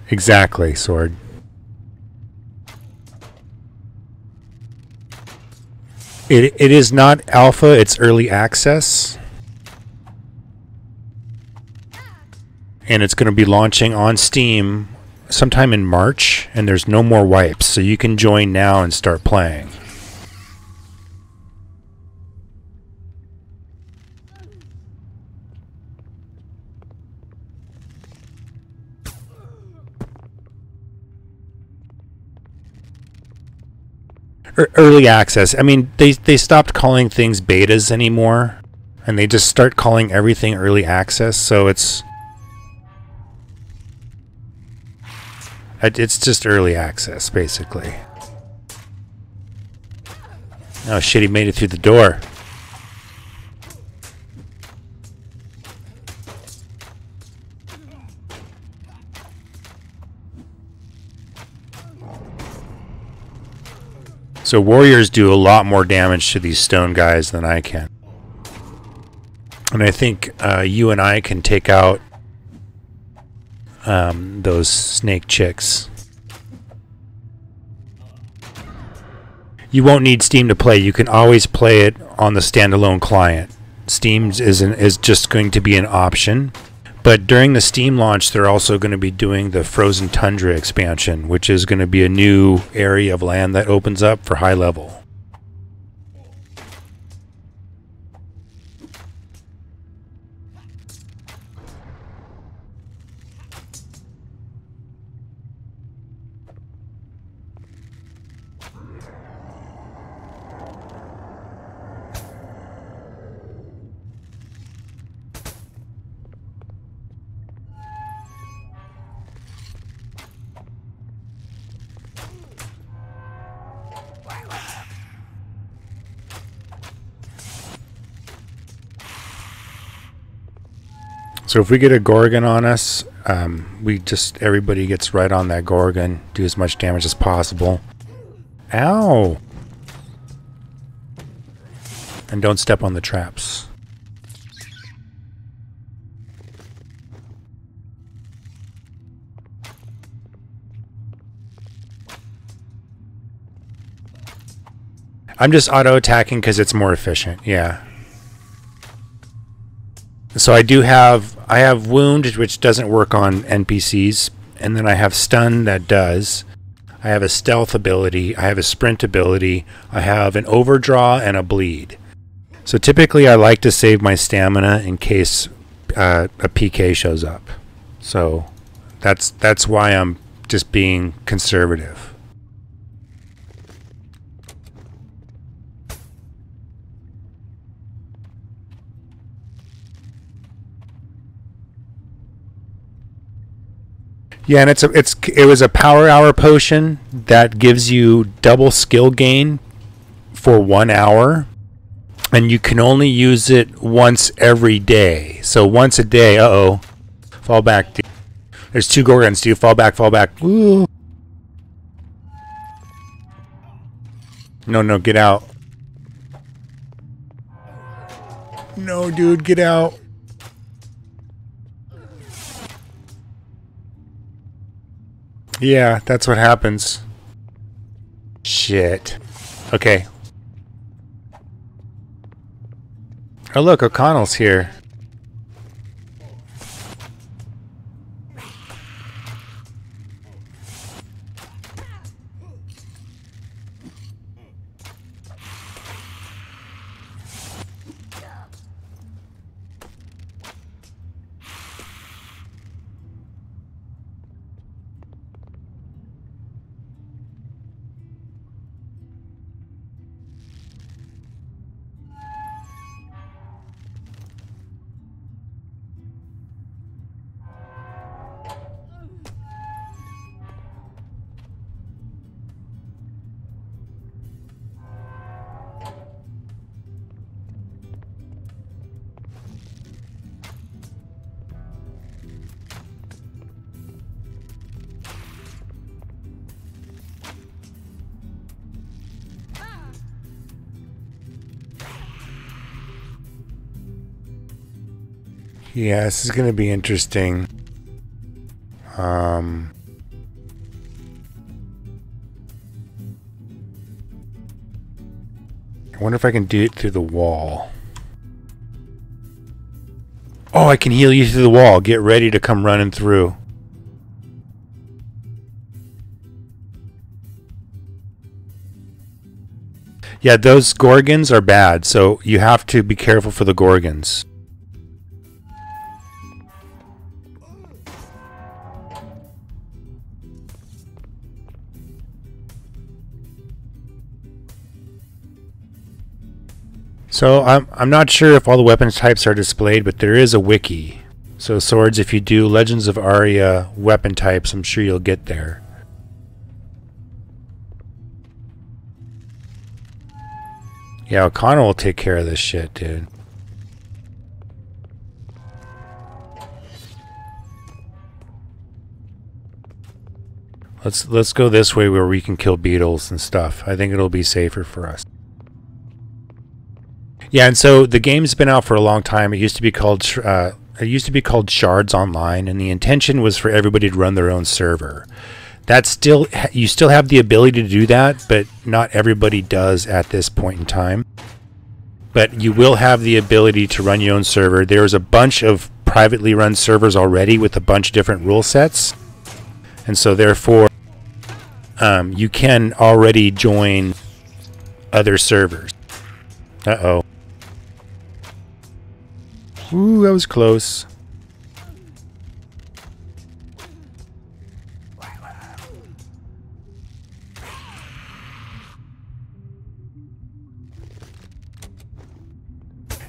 exactly, Sword. It is not alpha, it's early access. And it's going to be launching on Steam sometime in March, and there's no more wipes, so you can join now and start playing. Early access. I mean, they stopped calling things betas anymore, and they just start calling everything early access. So it's just early access, basically. Oh shit! He made it through the door. So warriors do a lot more damage to these stone guys than I can. And I think you and I can take out those snake chicks. You won't need Steam to play. You can always play it on the standalone client. Steam is just going to be an option. But during the Steam launch, they're also going to be doing the Frozen Tundra expansion, which is going to be a new area of land that opens up for high level. So if we get a Gorgon on us, everybody gets right on that Gorgon, do as much damage as possible. Ow! And don't step on the traps. I'm just auto-attacking because it's more efficient, yeah. So I have wound, which doesn't work on NPCs, and then I have stun that does. I have a stealth ability, I have a sprint ability, I have an overdraw and a bleed. So typically I like to save my stamina in case a PK shows up. So that's why I'm just being conservative. Yeah, and it was a power hour potion that gives you double skill gain for 1 hour, and you can only use it once every day. So once a day. Uh-oh. Fall back, dude. There's 2 Gorgons, dude. Fall back, fall back. Ooh. No, get out. No, dude, get out. Yeah, that's what happens. Shit. Okay. Oh look, O'Connell's here. Yeah, this is going to be interesting. I wonder if I can do it through the wall. Oh, I can heal you through the wall. Get ready to come running through. Yeah, those Gorgons are bad, so you have to be careful for the Gorgons. So I'm not sure if all the weapon types are displayed, but there is a wiki. So swords, if you do Legends of Aria weapon types, I'm sure you'll get there. Yeah, O'Connell will take care of this shit, dude. Let's go this way where we can kill beetles and stuff. I think it'll be safer for us. Yeah, and so the game's been out for a long time. It used to be called Shards Online, and the intention was for everybody to run their own server. That's still, you still have the ability to do that, but not everybody does at this point in time. But you will have the ability to run your own server. There's a bunch of privately run servers already with a bunch of different rule sets, and so therefore you can already join other servers. Uh-oh. Ooh, that was close.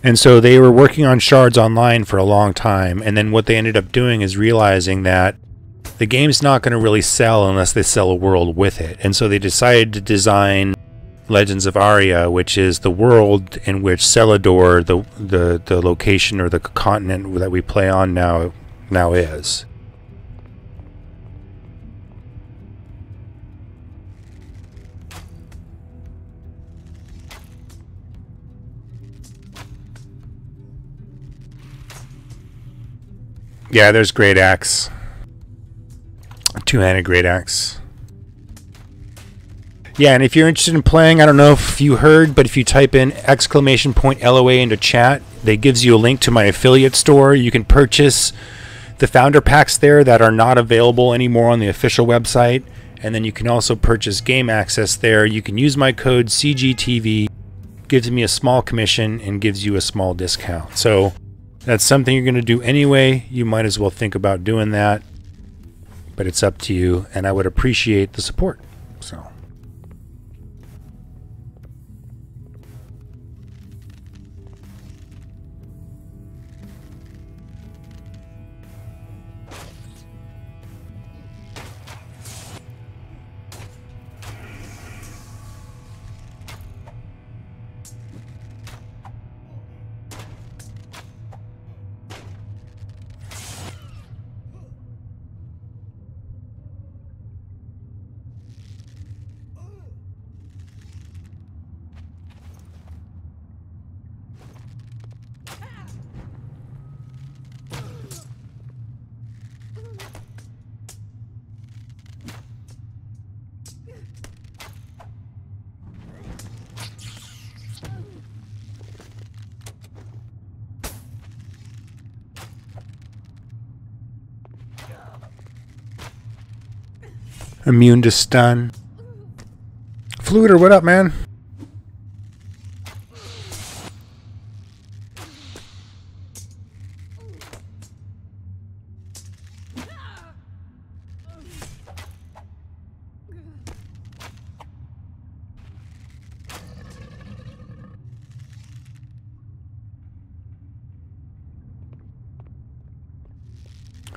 And so they were working on Shards Online for a long time, and then what they ended up doing is realizing that the game's not going to really sell unless they sell a world with it. And so they decided to design Legends of Aria, which is the world in which Celador, the location or the continent that we play on now is. Yeah, there's Great Axe. Two-handed Great Axe. Yeah, and if you're interested in playing, I don't know if you heard, but if you type in !LOA into chat, that gives you a link to my affiliate store. You can purchase the founder packs there that are not available anymore on the official website, and then you can also purchase game access there. You can use my code CGTV, gives me a small commission and gives you a small discount. So that's something you're going to do anyway. You might as well think about doing that, but it's up to you, and I would appreciate the support. So. Immune to stun. Fluider, what up, man?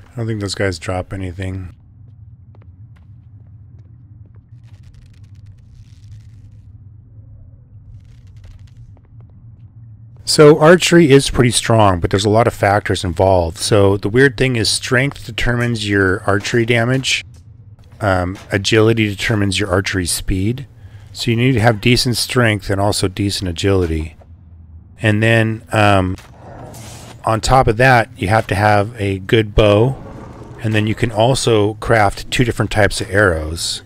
I don't think those guys drop anything. So archery is pretty strong, but there's a lot of factors involved. So the weird thing is strength determines your archery damage. Agility determines your archery speed. So you need to have decent strength and also decent agility. And then on top of that, you have to have a good bow, and then you can also craft 2 different types of arrows.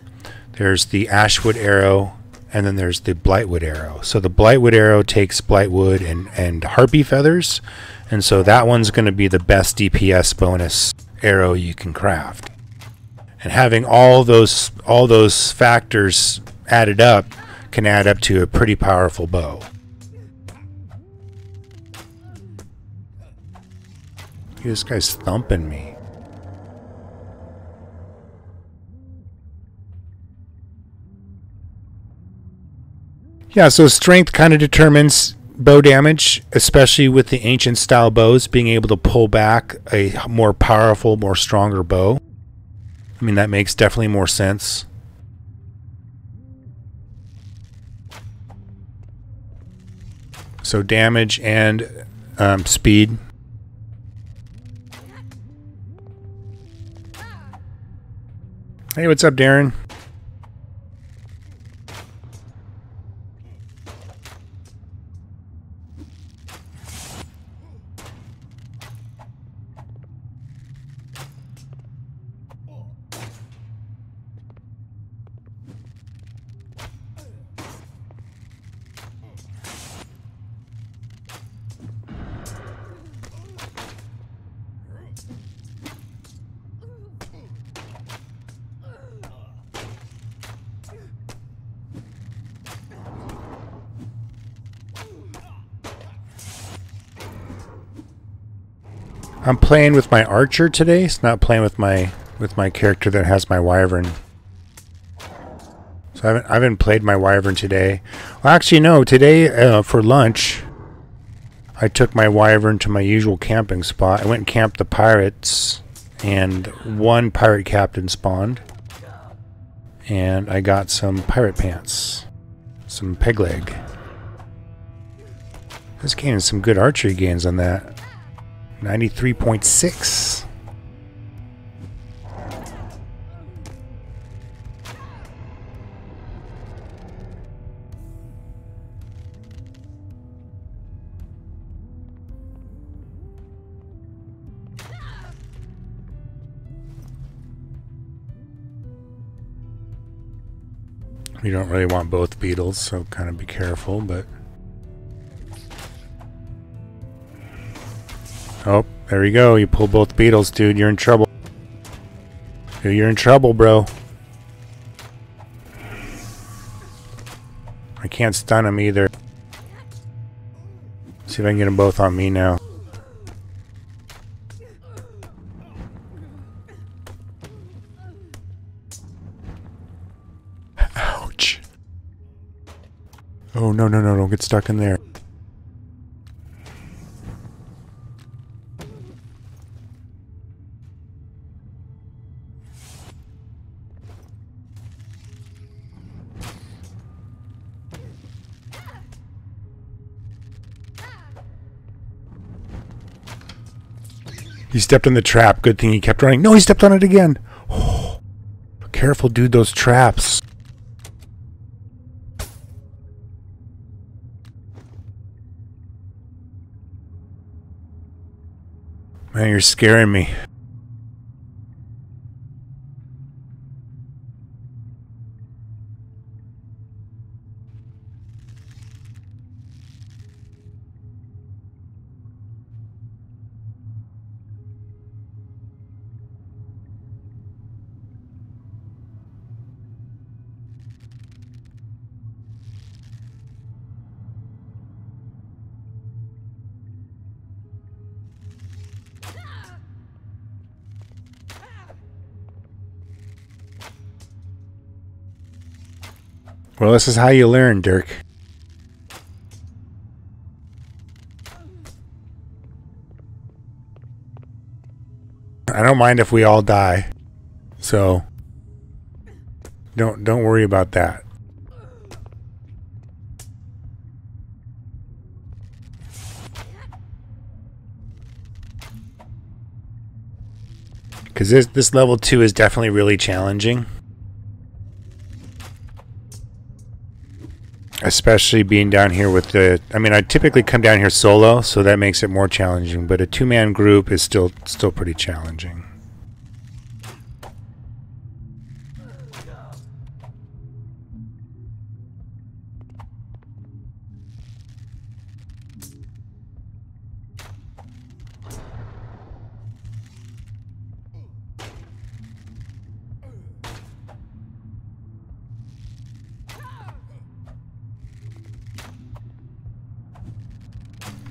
There's the Ashwood arrow, and then there's the Blightwood arrow. So the Blightwood arrow takes Blightwood and harpy feathers, and so that one's going to be the best DPS bonus arrow you can craft. And having all those factors added up can add up to a pretty powerful bow. This guy's thumping me. Yeah, so strength kind of determines bow damage, especially with the ancient style bows, being able to pull back a more powerful, more stronger bow. I mean, that makes definitely more sense. So damage and speed. Hey, what's up, Darren? I'm playing with my archer today. It's not playing with my character that has my wyvern. So I haven't played my wyvern today. Well, actually, no. Today for lunch, I took my wyvern to my usual camping spot. I went and camped the pirates, and 1 pirate captain spawned, and I got some pirate pants, some peg leg. I was gaining some good archery gains on that. 93.6. You don't really want both beetles, so kind of be careful, but... Oh, there you go. You pull both beetles, dude. You're in trouble. Dude, you're in trouble, bro. I can't stun them either. See if I can get them both on me now. Ouch. Oh, no, no, no. Don't get stuck in there. He stepped on the trap. Good thing he kept running. No, he stepped on it again. Oh, careful, dude. Those traps. Man, you're scaring me. Well, this is how you learn, Dirk. I don't mind if we all die. So don't worry about that. Cuz this level 2 is definitely really challenging. Especially being down here with the... I mean, I typically come down here solo, so that makes it more challenging. But a two-man group is still pretty challenging.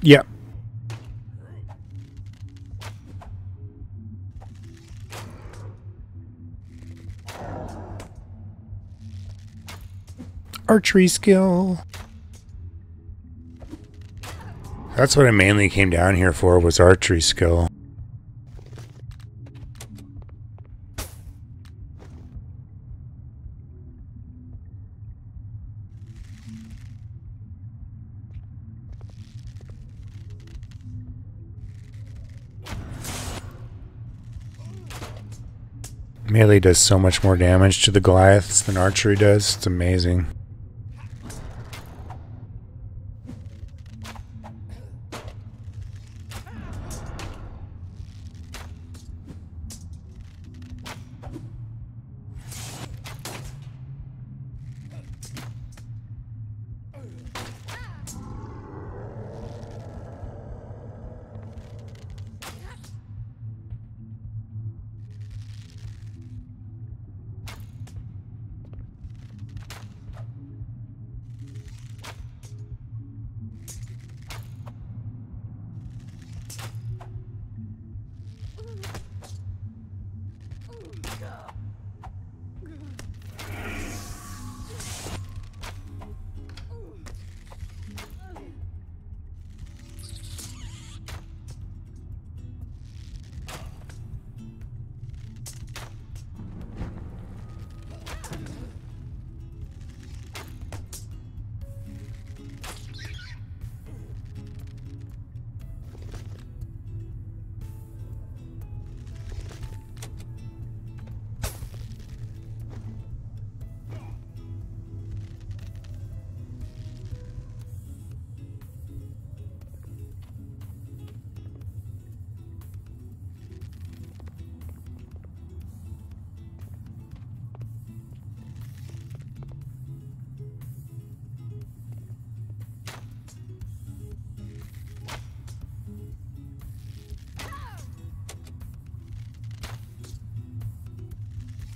Yep. Archery skill. That's what I mainly came down here for, was archery skill. Melee does so much more damage to the Goliaths than archery does. It's amazing.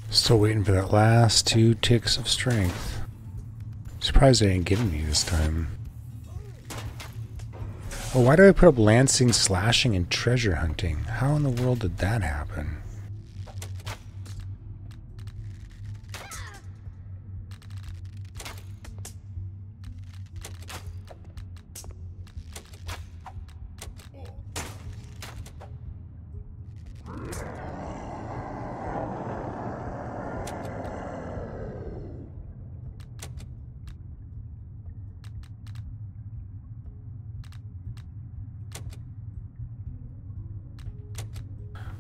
Still waiting for that last 2 ticks of strength. Surprised I didn't get any this time. Oh, why do I put up lancing, slashing, and treasure hunting? How in the world did that happen?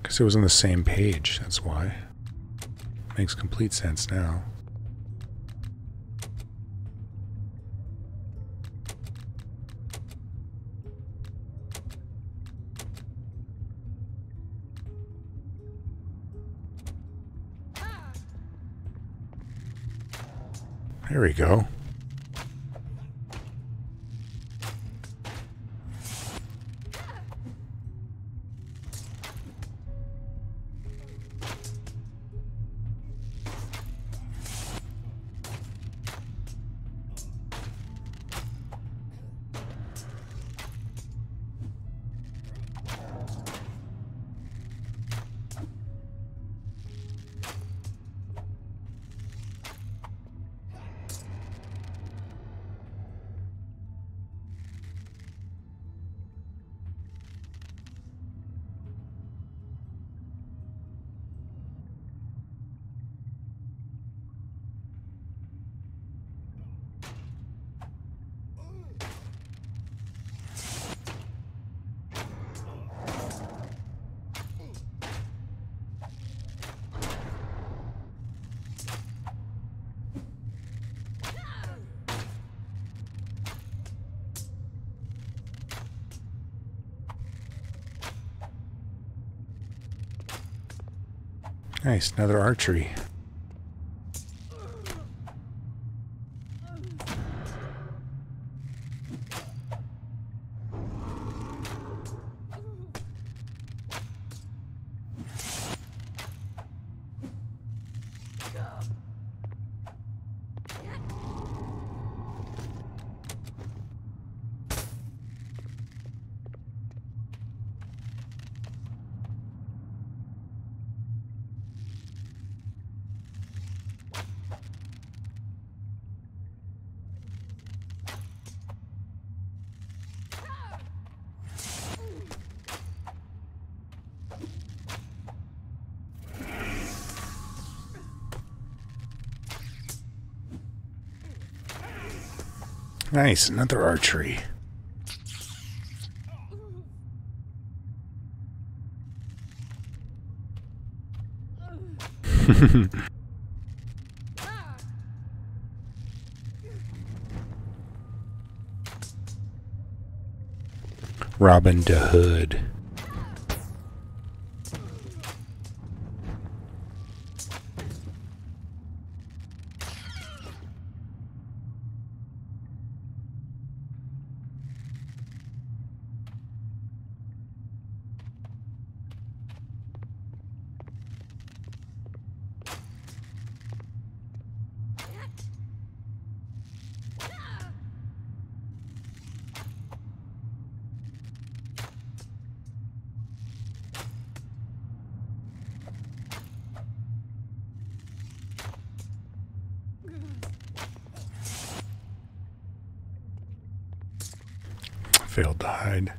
Because it was on the same page, that's why. Makes complete sense now. There we go. Nice, another archery. Nice, another archery. Robin Hood. Failed to hide.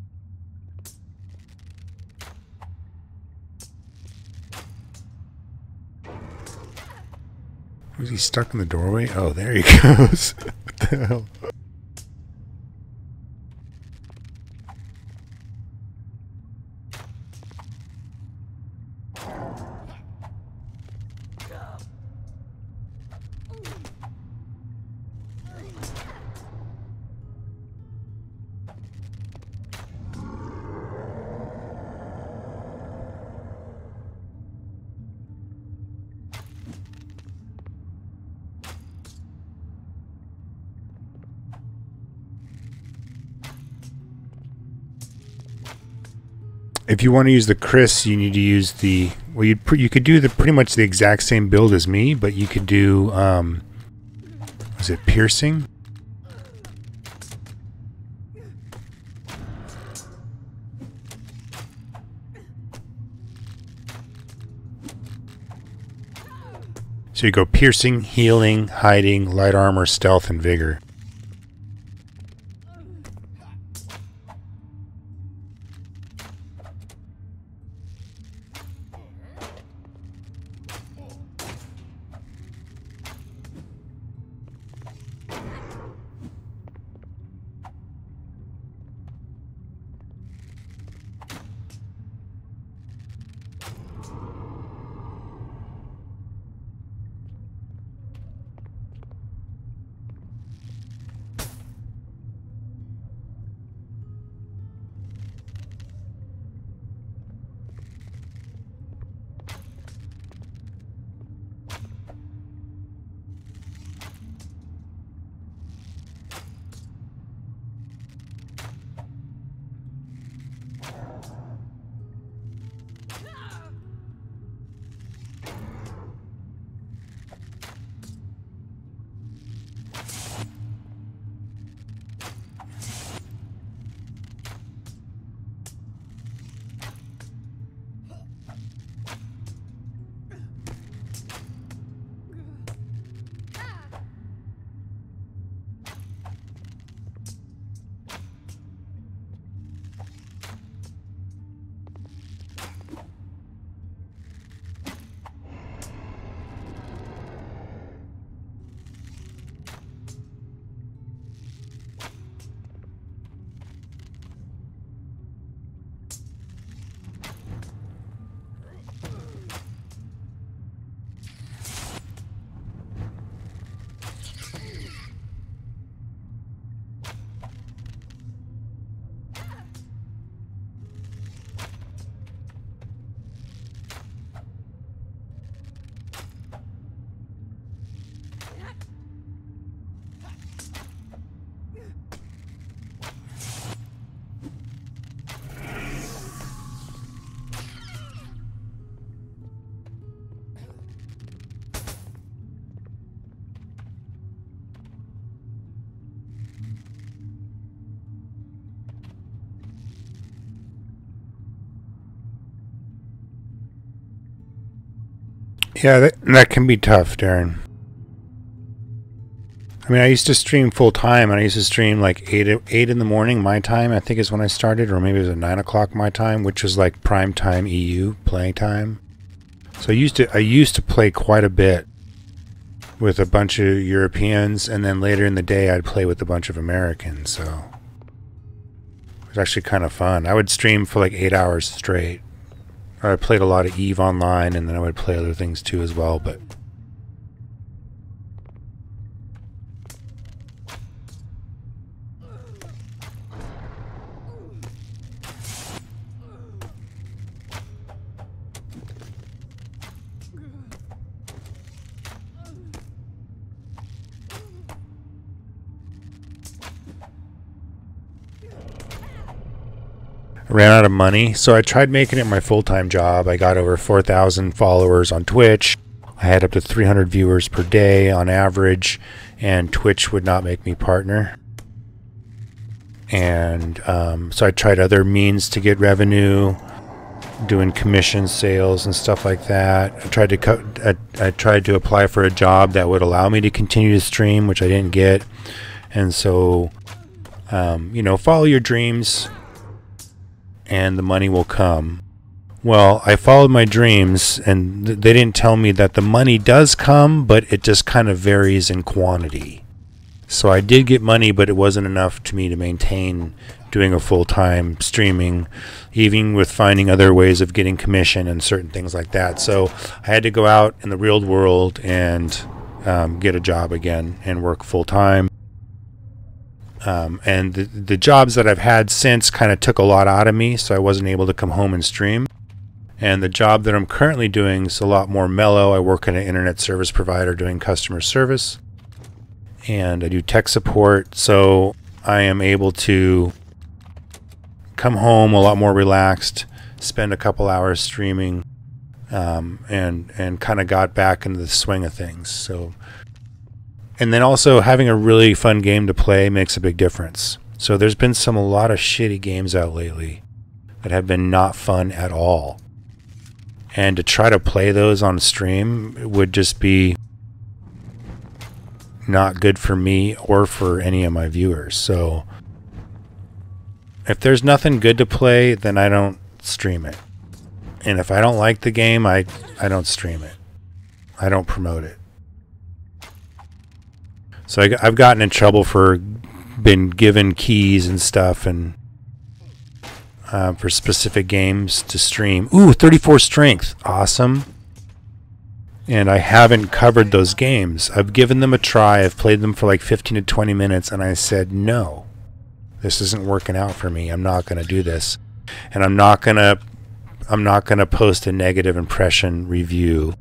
Was he stuck in the doorway? Oh, there he goes. What the hell? If you want to use the Chris, you need to use the, well, you could do the pretty much the exact same build as me, but you could do was it piercing? So you go piercing, healing, hiding, light armor, stealth, and vigor. Yeah, that can be tough, Darren. I mean, I used to stream full time, and I used to stream like 8 in the morning my time, I think is when I started, or maybe it was at 9 o'clock my time, which was like prime time EU playing time. So I used to play quite a bit with a bunch of Europeans, and then later in the day I'd play with a bunch of Americans. So it was actually kind of fun. I would stream for like 8 hours straight. Or I played a lot of EVE online, and then I would play other things too as well, but I ran out of money, so I tried making it my full-time job. I got over 4,000 followers on Twitch. I had up to 300 viewers per day on average, and Twitch would not make me partner. And so I tried other means to get revenue, doing commission sales and stuff like that. I tried to apply for a job that would allow me to continue to stream, which I didn't get. And so, you know, follow your dreams, and the money will come. Well, I followed my dreams, and they didn't tell me that the money does come, but it just kind of varies in quantity. So I did get money, but it wasn't enough to me to maintain doing a full-time streaming, even with finding other ways of getting commission and certain things like that. So I had to go out in the real world and get a job again and work full-time. And the jobs that I've had since kind of took a lot out of me, so I wasn't able to come home and stream. And the job that I'm currently doing is a lot more mellow. I work at an internet service provider doing customer service, and I do tech support, so I am able to come home a lot more relaxed, spend a couple hours streaming, and kind of got back into the swing of things. So. And then also having a really fun game to play makes a big difference. So there's been a lot of shitty games out lately that have been not fun at all. And to try to play those on stream would just be not good for me or for any of my viewers. So if there's nothing good to play, then I don't stream it. And if I don't like the game, I don't stream it. I don't promote it. So I've gotten in trouble for been given keys and stuff, and for specific games to stream. Ooh, 34 strength. Awesome. And I haven't covered those games. I've given them a try. I've played them for like 15 to 20 minutes, and I said, no, this isn't working out for me. I'm not going to do this. And I'm not going to post a negative impression review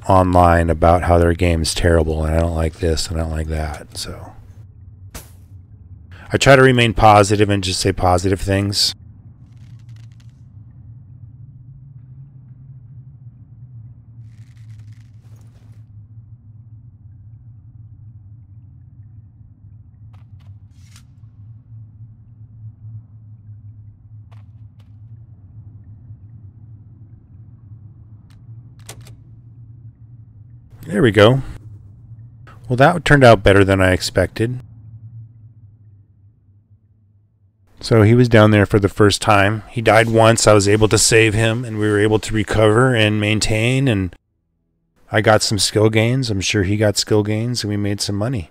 online about how their game is terrible and I don't like this and I don't like that. So I try to remain positive and just say positive things. There we go. Well, that turned out better than I expected. So he was down there for the first time. He died once. I was able to save him, and we were able to recover and maintain, and I got some skill gains. I'm sure he got skill gains, and we made some money.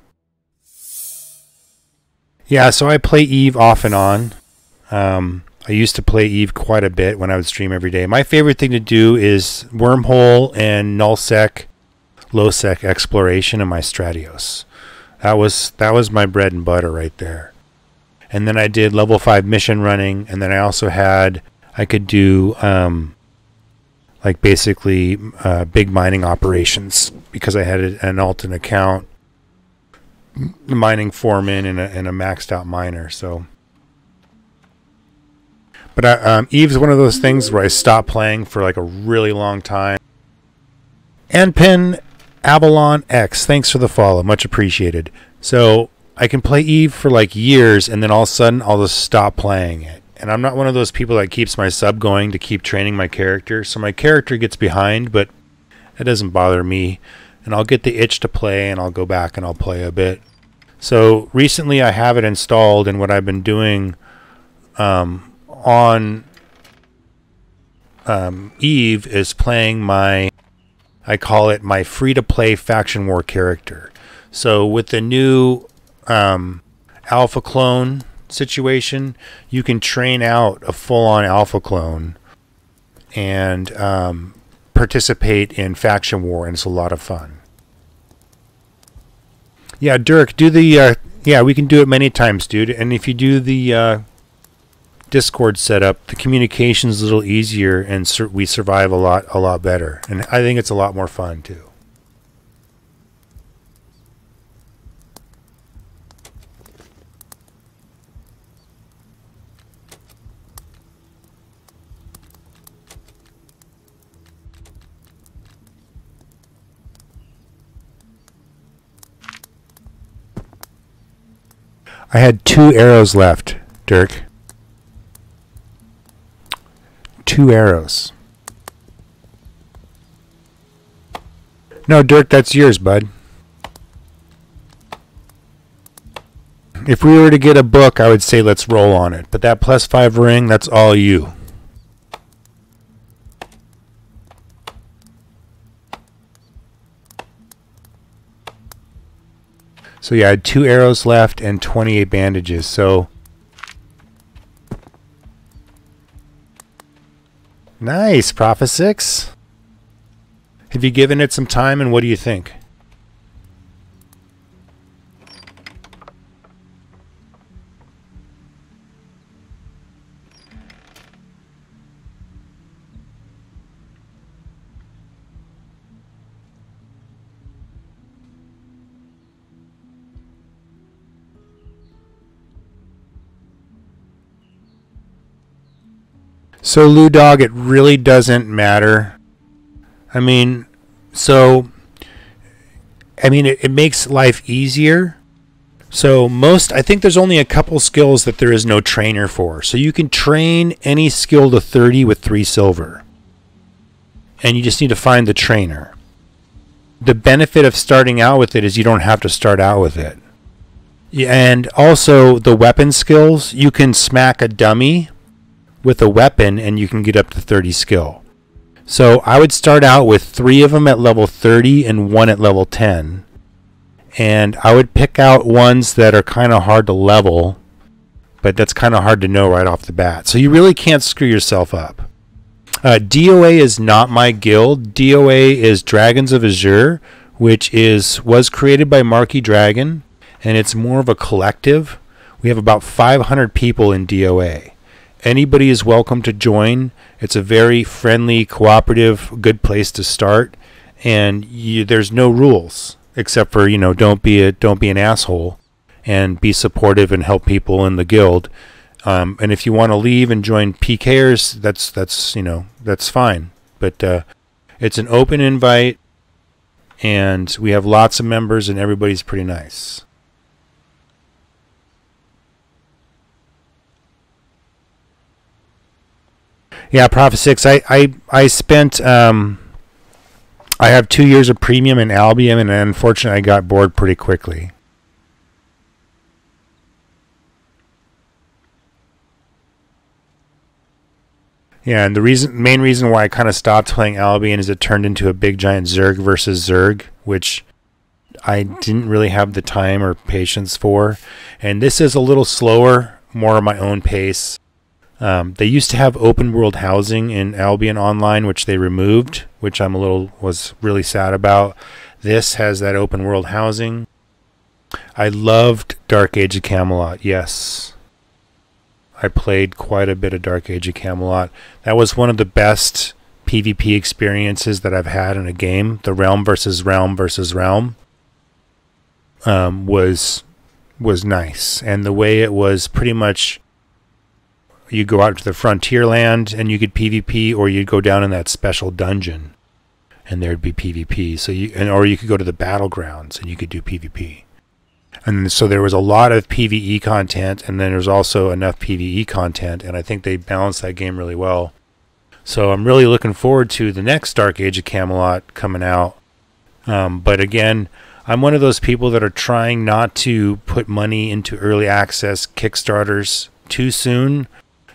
Yeah, so I play EVE off and on. I used to play EVE quite a bit when I would stream every day. My favorite thing to do is wormhole and nullsec, low-sec exploration in my Stratios. That was my bread and butter right there. And then I did level 5 mission running, and then I also I could do like basically big mining operations because I had an Alton account, mining foreman, and a maxed out miner. So, but EVE's one of those things where I stopped playing for like a really long time. And Pin Avalon X, thanks for the follow, much appreciated. So I can play EVE for like years, and then all of a sudden I'll just stop playing it. And I'm not one of those people that keeps my sub going to keep training my character. So my character gets behind, but It doesn't bother me, and I'll get the itch to play, and I'll go back and I'll play a bit. So recently I have it installed, and what I've been doing on Eve is playing I call it my free-to-play faction war character. So with the new alpha clone situation, you can train out a full-on alpha clone and participate in faction war, and it's a lot of fun. Yeah, Dirk, do the yeah, we can do it many times, dude. And if you do the Discord setup, the communication's a little easier, and we survive a lot better. And I think it's a lot more fun too. I had 2 arrows left, Dirk. 2 arrows. No, Dirk, that's yours, bud. If we were to get a book, I would say let's roll on it. But that +5 ring, that's all you. So yeah, I had 2 arrows left and 28 bandages. So nice, Prophet 6. Have you given it some time, and what do you think? So, Lou Dog, it really doesn't matter. I mean, it makes life easier. So I think there's only a couple skills that there is no trainer for. So you can train any skill to 30 with 3 silver. And you just need to find the trainer. The benefit of starting out with it is you don't have to start out with it. And also the weapon skills, you can smack a dummy with a weapon and you can get up to 30 skill. So I would start out with 3 of them at level 30 and 1 at level 10. And I would pick out ones that are kind of hard to level, but that's kind of hard to know right off the bat. So you really can't screw yourself up. DOA is not my guild. DOA is Dragons of Azure, which was created by Marky Dragon, and it's more of a collective. We have about 500 people in DOA. Anybody is welcome to join. It's a very friendly, cooperative, good place to start, and there's no rules except for don't be an asshole, and be supportive and help people in the guild. And if you want to leave and join PKers, that's fine. But it's an open invite, and we have lots of members, and everybody's pretty nice. Yeah, Prophet 6. I spent I have 2 years of premium in Albion, and unfortunately I got bored pretty quickly. Yeah, and the main reason why I kind of stopped playing Albion is it turned into a big giant Zerg versus Zerg, which I didn't really have the time or patience for. And this is a little slower, more of my own pace. They used to have open world housing in Albion Online, which they removed, which was really sad about. This has that open world housing. I loved Dark Age of Camelot, yes. I played quite a bit of Dark Age of Camelot. That was one of the best PvP experiences that I've had in a game. The realm versus realm versus realm was nice. And the way it was pretty much, you go out to the frontier land and you could PvP, or you'd go down in that special dungeon and there'd be PvP. Or you could go to the battlegrounds and you could do PvP. And so there was a lot of PvE content, and then there's also enough PvE content, and I think they balanced that game really well. So I'm really looking forward to the next Dark Age of Camelot coming out. But again, I'm one of those people that are trying not to put money into early access Kickstarters too soon,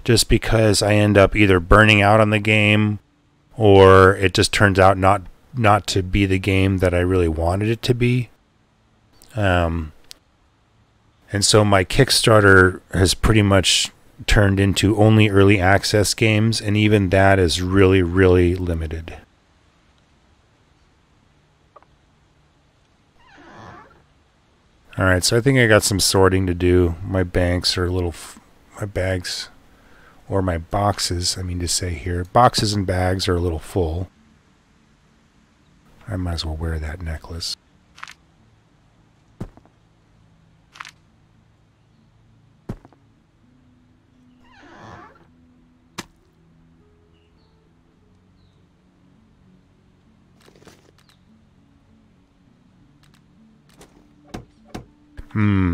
just because I end up either burning out on the game, or it just turns out not to be the game that I really wanted it to be. And so my Kickstarter has pretty much turned into only early access games, and even that is really, really limited. Alright, so I think I got some sorting to do. My banks are a little... my bags... or my boxes, I mean to say here. Boxes and bags are a little full. I might as well wear that necklace.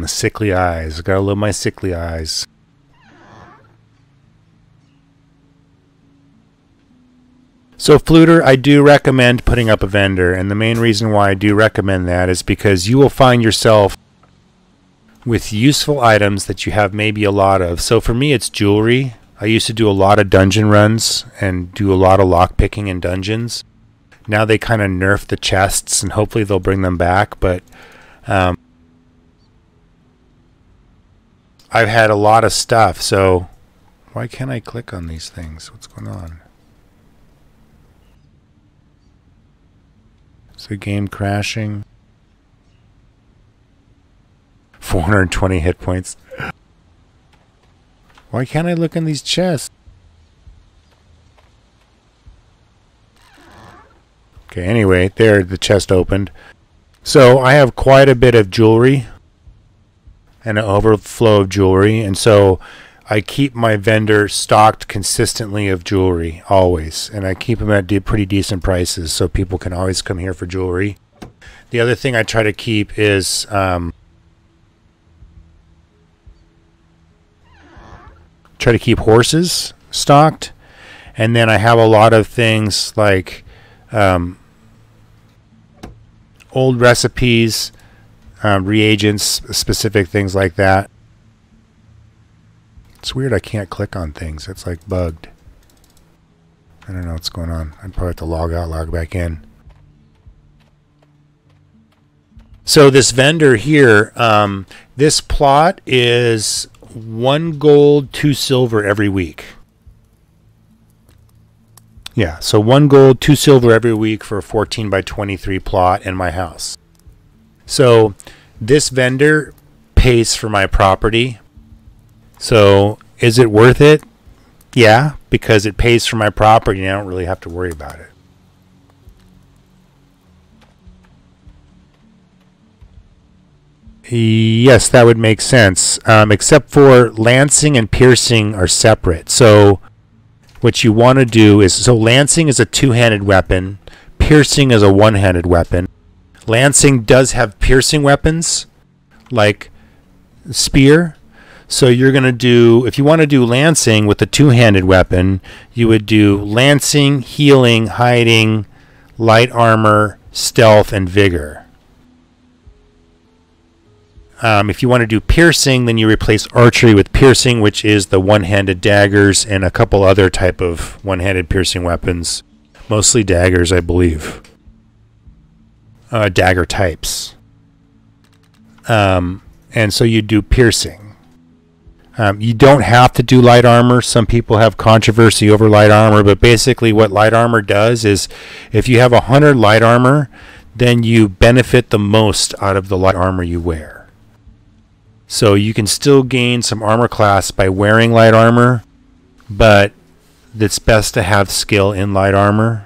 Sickly eyes. Gotta love my sickly eyes. So Fluter, I do recommend putting up a vendor, and the main reason why I do recommend that is because you will find yourself with useful items that you have maybe a lot of. So for me, it's jewelry. I used to do a lot of dungeon runs and do a lot of lockpicking in dungeons. Now they kind of nerf the chests, and hopefully they'll bring them back, but I've had a lot of stuff, so why can't I click on these things? What's going on? Is the game crashing? 420 hit points. Why can't I look in these chests? Okay, anyway, there, the chest opened. So I have quite a bit of jewelry and an overflow of jewelry, and so I keep my vendor stocked consistently of jewelry, always, and I keep them at pretty decent prices so people can always come here for jewelry. The other thing I try to keep is try to keep horses stocked, and then I have a lot of things like old recipes, reagents, specific things like that. It's weird I can't click on things. It's like bugged. I don't know what's going on. I'd probably have to log out, log back in. So this vendor here, this plot is 1 gold, 2 silver every week. Yeah, so 1 gold, 2 silver every week for a 14 by 23 plot in my house. So this vendor pays for my property. So is it worth it? Yeah, because it pays for my property and I don't really have to worry about it. Yes, that would make sense. Except for lancing and piercing are separate. So what you want to do is, so lancing is a two-handed weapon. Piercing is a one-handed weapon. Lancing does have piercing weapons, like spear. So you're going to do, if you want to do lancing with a two-handed weapon, you would do lancing, healing, hiding, light armor, stealth, and vigor. If you want to do piercing, then you replace archery with piercing, which is the one-handed daggers and a couple other type of one-handed piercing weapons. Mostly daggers, I believe. Dagger types. And so you do piercing. You don't have to do light armor. Some people have controversy over light armor, but basically what light armor does is if you have 100 light armor, then you benefit the most out of the light armor you wear. So you can still gain some armor class by wearing light armor, but it's best to have skill in light armor.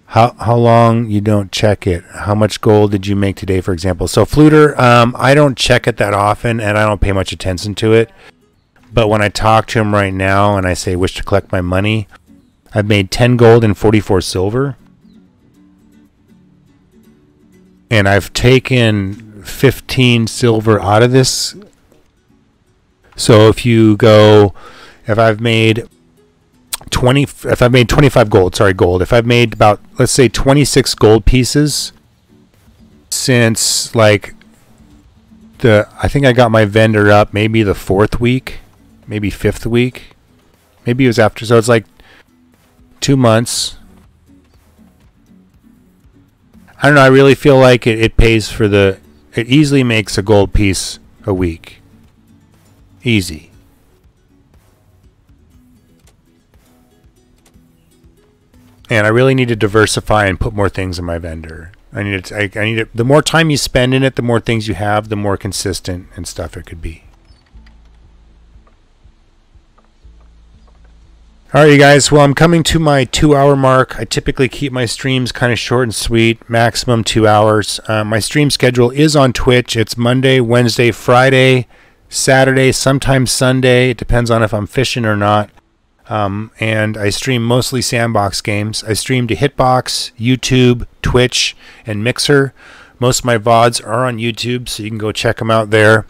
How long you don't check it? How much gold did you make today, for example? So Fluter, I don't check it that often, and I don't pay much attention to it. But when I talk to him right now and I say wish to collect my money, I've made 10 gold and 44 silver. And I've taken 15 silver out of this. So if you go, if I've made 25 gold, if I've made about, let's say 26 gold pieces since like I think I got my vendor up maybe the 4th week, maybe 5th week, maybe it was after, so it's like 2 months. I don't know, I really feel like it pays for it easily makes a gold piece a week. Easy. And I really need to diversify and put more things in my vendor. I need it. The more time you spend in it, the more things you have, the more consistent and stuff it could be. All right, you guys. Well, I'm coming to my 2-hour mark. I typically keep my streams kind of short and sweet, maximum 2 hours. My stream schedule is on Twitch. It's Monday, Wednesday, Friday, Saturday, sometimes Sunday. It depends on if I'm fishing or not. And I stream mostly sandbox games. I stream to Hitbox, YouTube, Twitch, and Mixer. Most of my VODs are on YouTube, so you can go check them out there.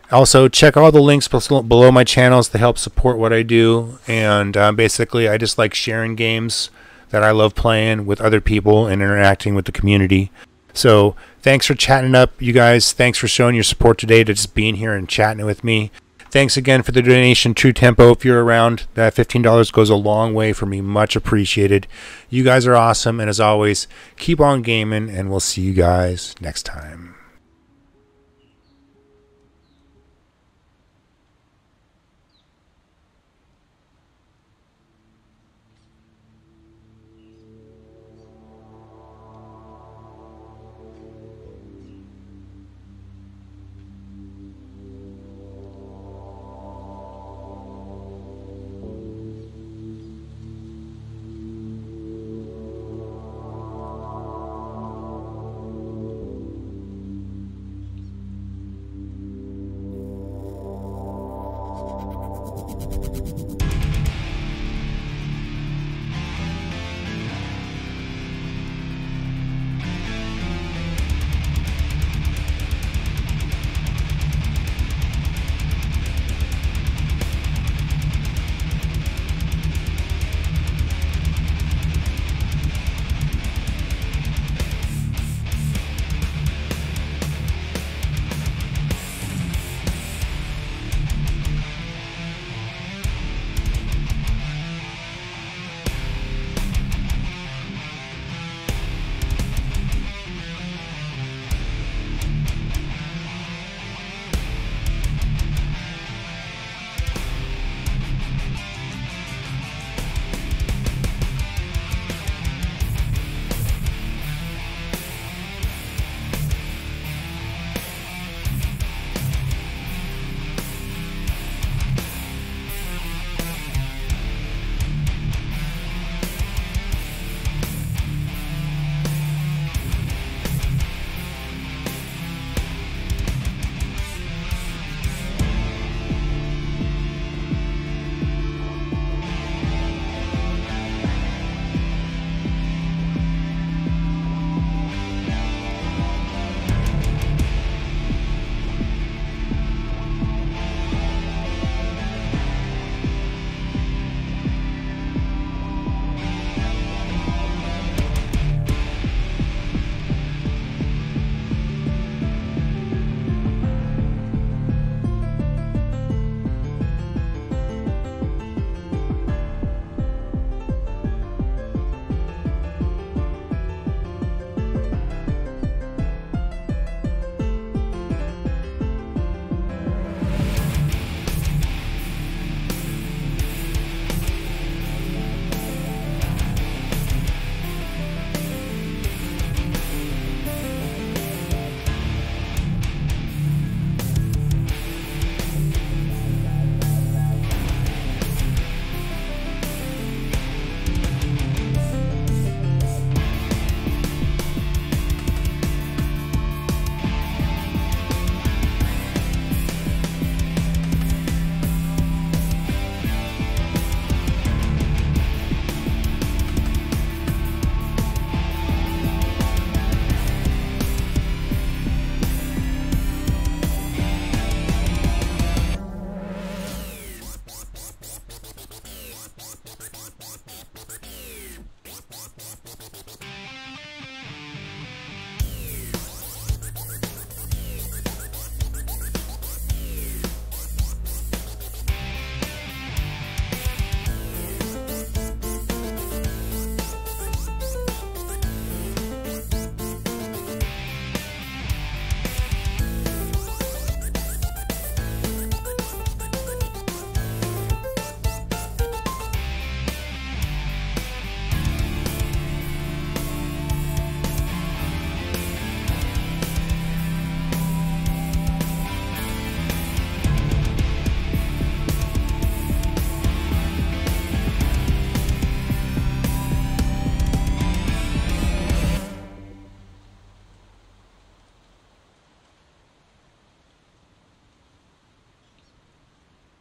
Also, check all the links below my channels to help support what I do. And basically, I just like sharing games that I love playing with other people and interacting with the community. So thanks for chatting up, you guys. Thanks for showing your support today, to just being here and chatting with me. Thanks again for the donation, True Tempo. If you're around, that $15 goes a long way for me. Much appreciated. You guys are awesome. And as always, keep on gaming, and we'll see you guys next time.